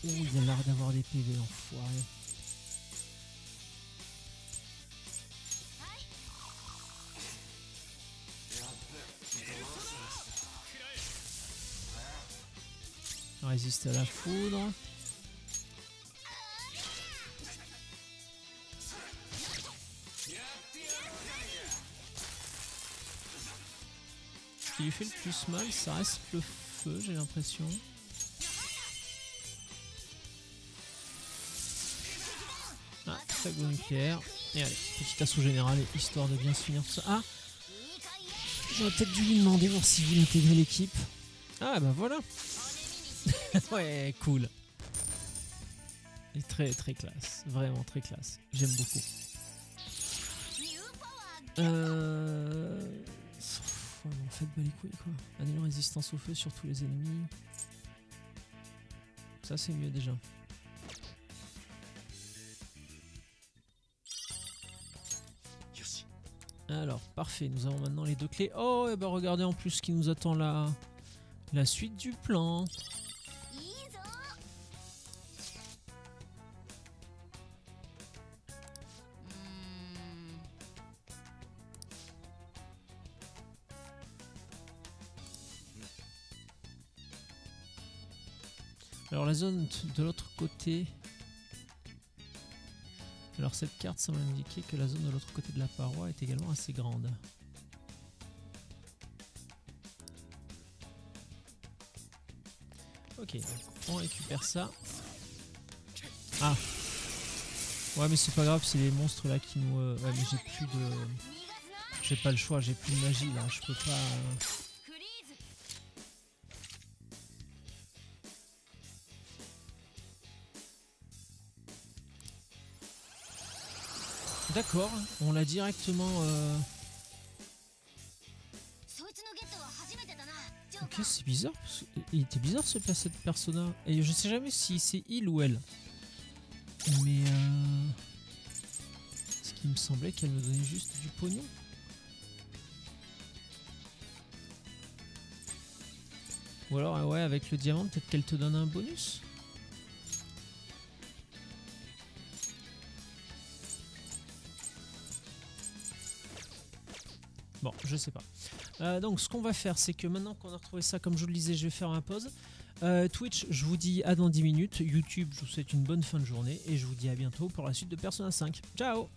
Oh, il a l'air d'avoir des PV, l'enfoiré. Résiste à la foudre. Ce qui lui fait le plus mal, ça reste le feu, j'ai l'impression. Ah, très bonne pierre. Et allez, petit assaut général, histoire de bien se finir tout ça. Ah, j'aurais peut-être dû lui demander voir s'il veut intégrer l'équipe. Ah bah voilà. Ouais, cool. Et très très classe, vraiment très classe. J'aime beaucoup. ニューパワー Oh non, faites pas les couilles quoi. Annule résistance au feu sur tous les ennemis. Ça c'est mieux déjà. Alors, parfait, nous avons maintenant les 2 clés. Oh, et bah regardez en plus ce qui nous attend là. La suite du plan. いいぞ。Alors la zone de l'autre côté... Alors cette carte semble indiquer que la zone de l'autre côté de la paroi est également assez grande. Ok, donc on récupère ça. Ah. Ouais mais c'est pas grave, c'est les monstres là qui nous... Ouais mais j'ai plus de... J'ai pas le choix, j'ai plus de magie là, je peux pas... フリーズ。 D'accord, on l'a directement... そいつのゲットは初めてだな。ジョーカ Ok, c'est bizarre, parce que- il était bizarre cette persona. Et je sais jamais si c'est il ou elle. Mais ce qui me semblait qu'elle me donnait juste du pognon. Ou alors, ouais, avec le diamant, peut-être qu'elle te donne un bonus. Bon, je sais pas. Donc, ce qu'on va faire, c'est que maintenant qu'on a retrouvé ça, comme je vous le disais, je vais faire un pause. Twitch, je vous dis à dans 10 minutes. YouTube, je vous souhaite une bonne fin de journée. Et je vous dis à bientôt pour la suite de Persona 5. Ciao!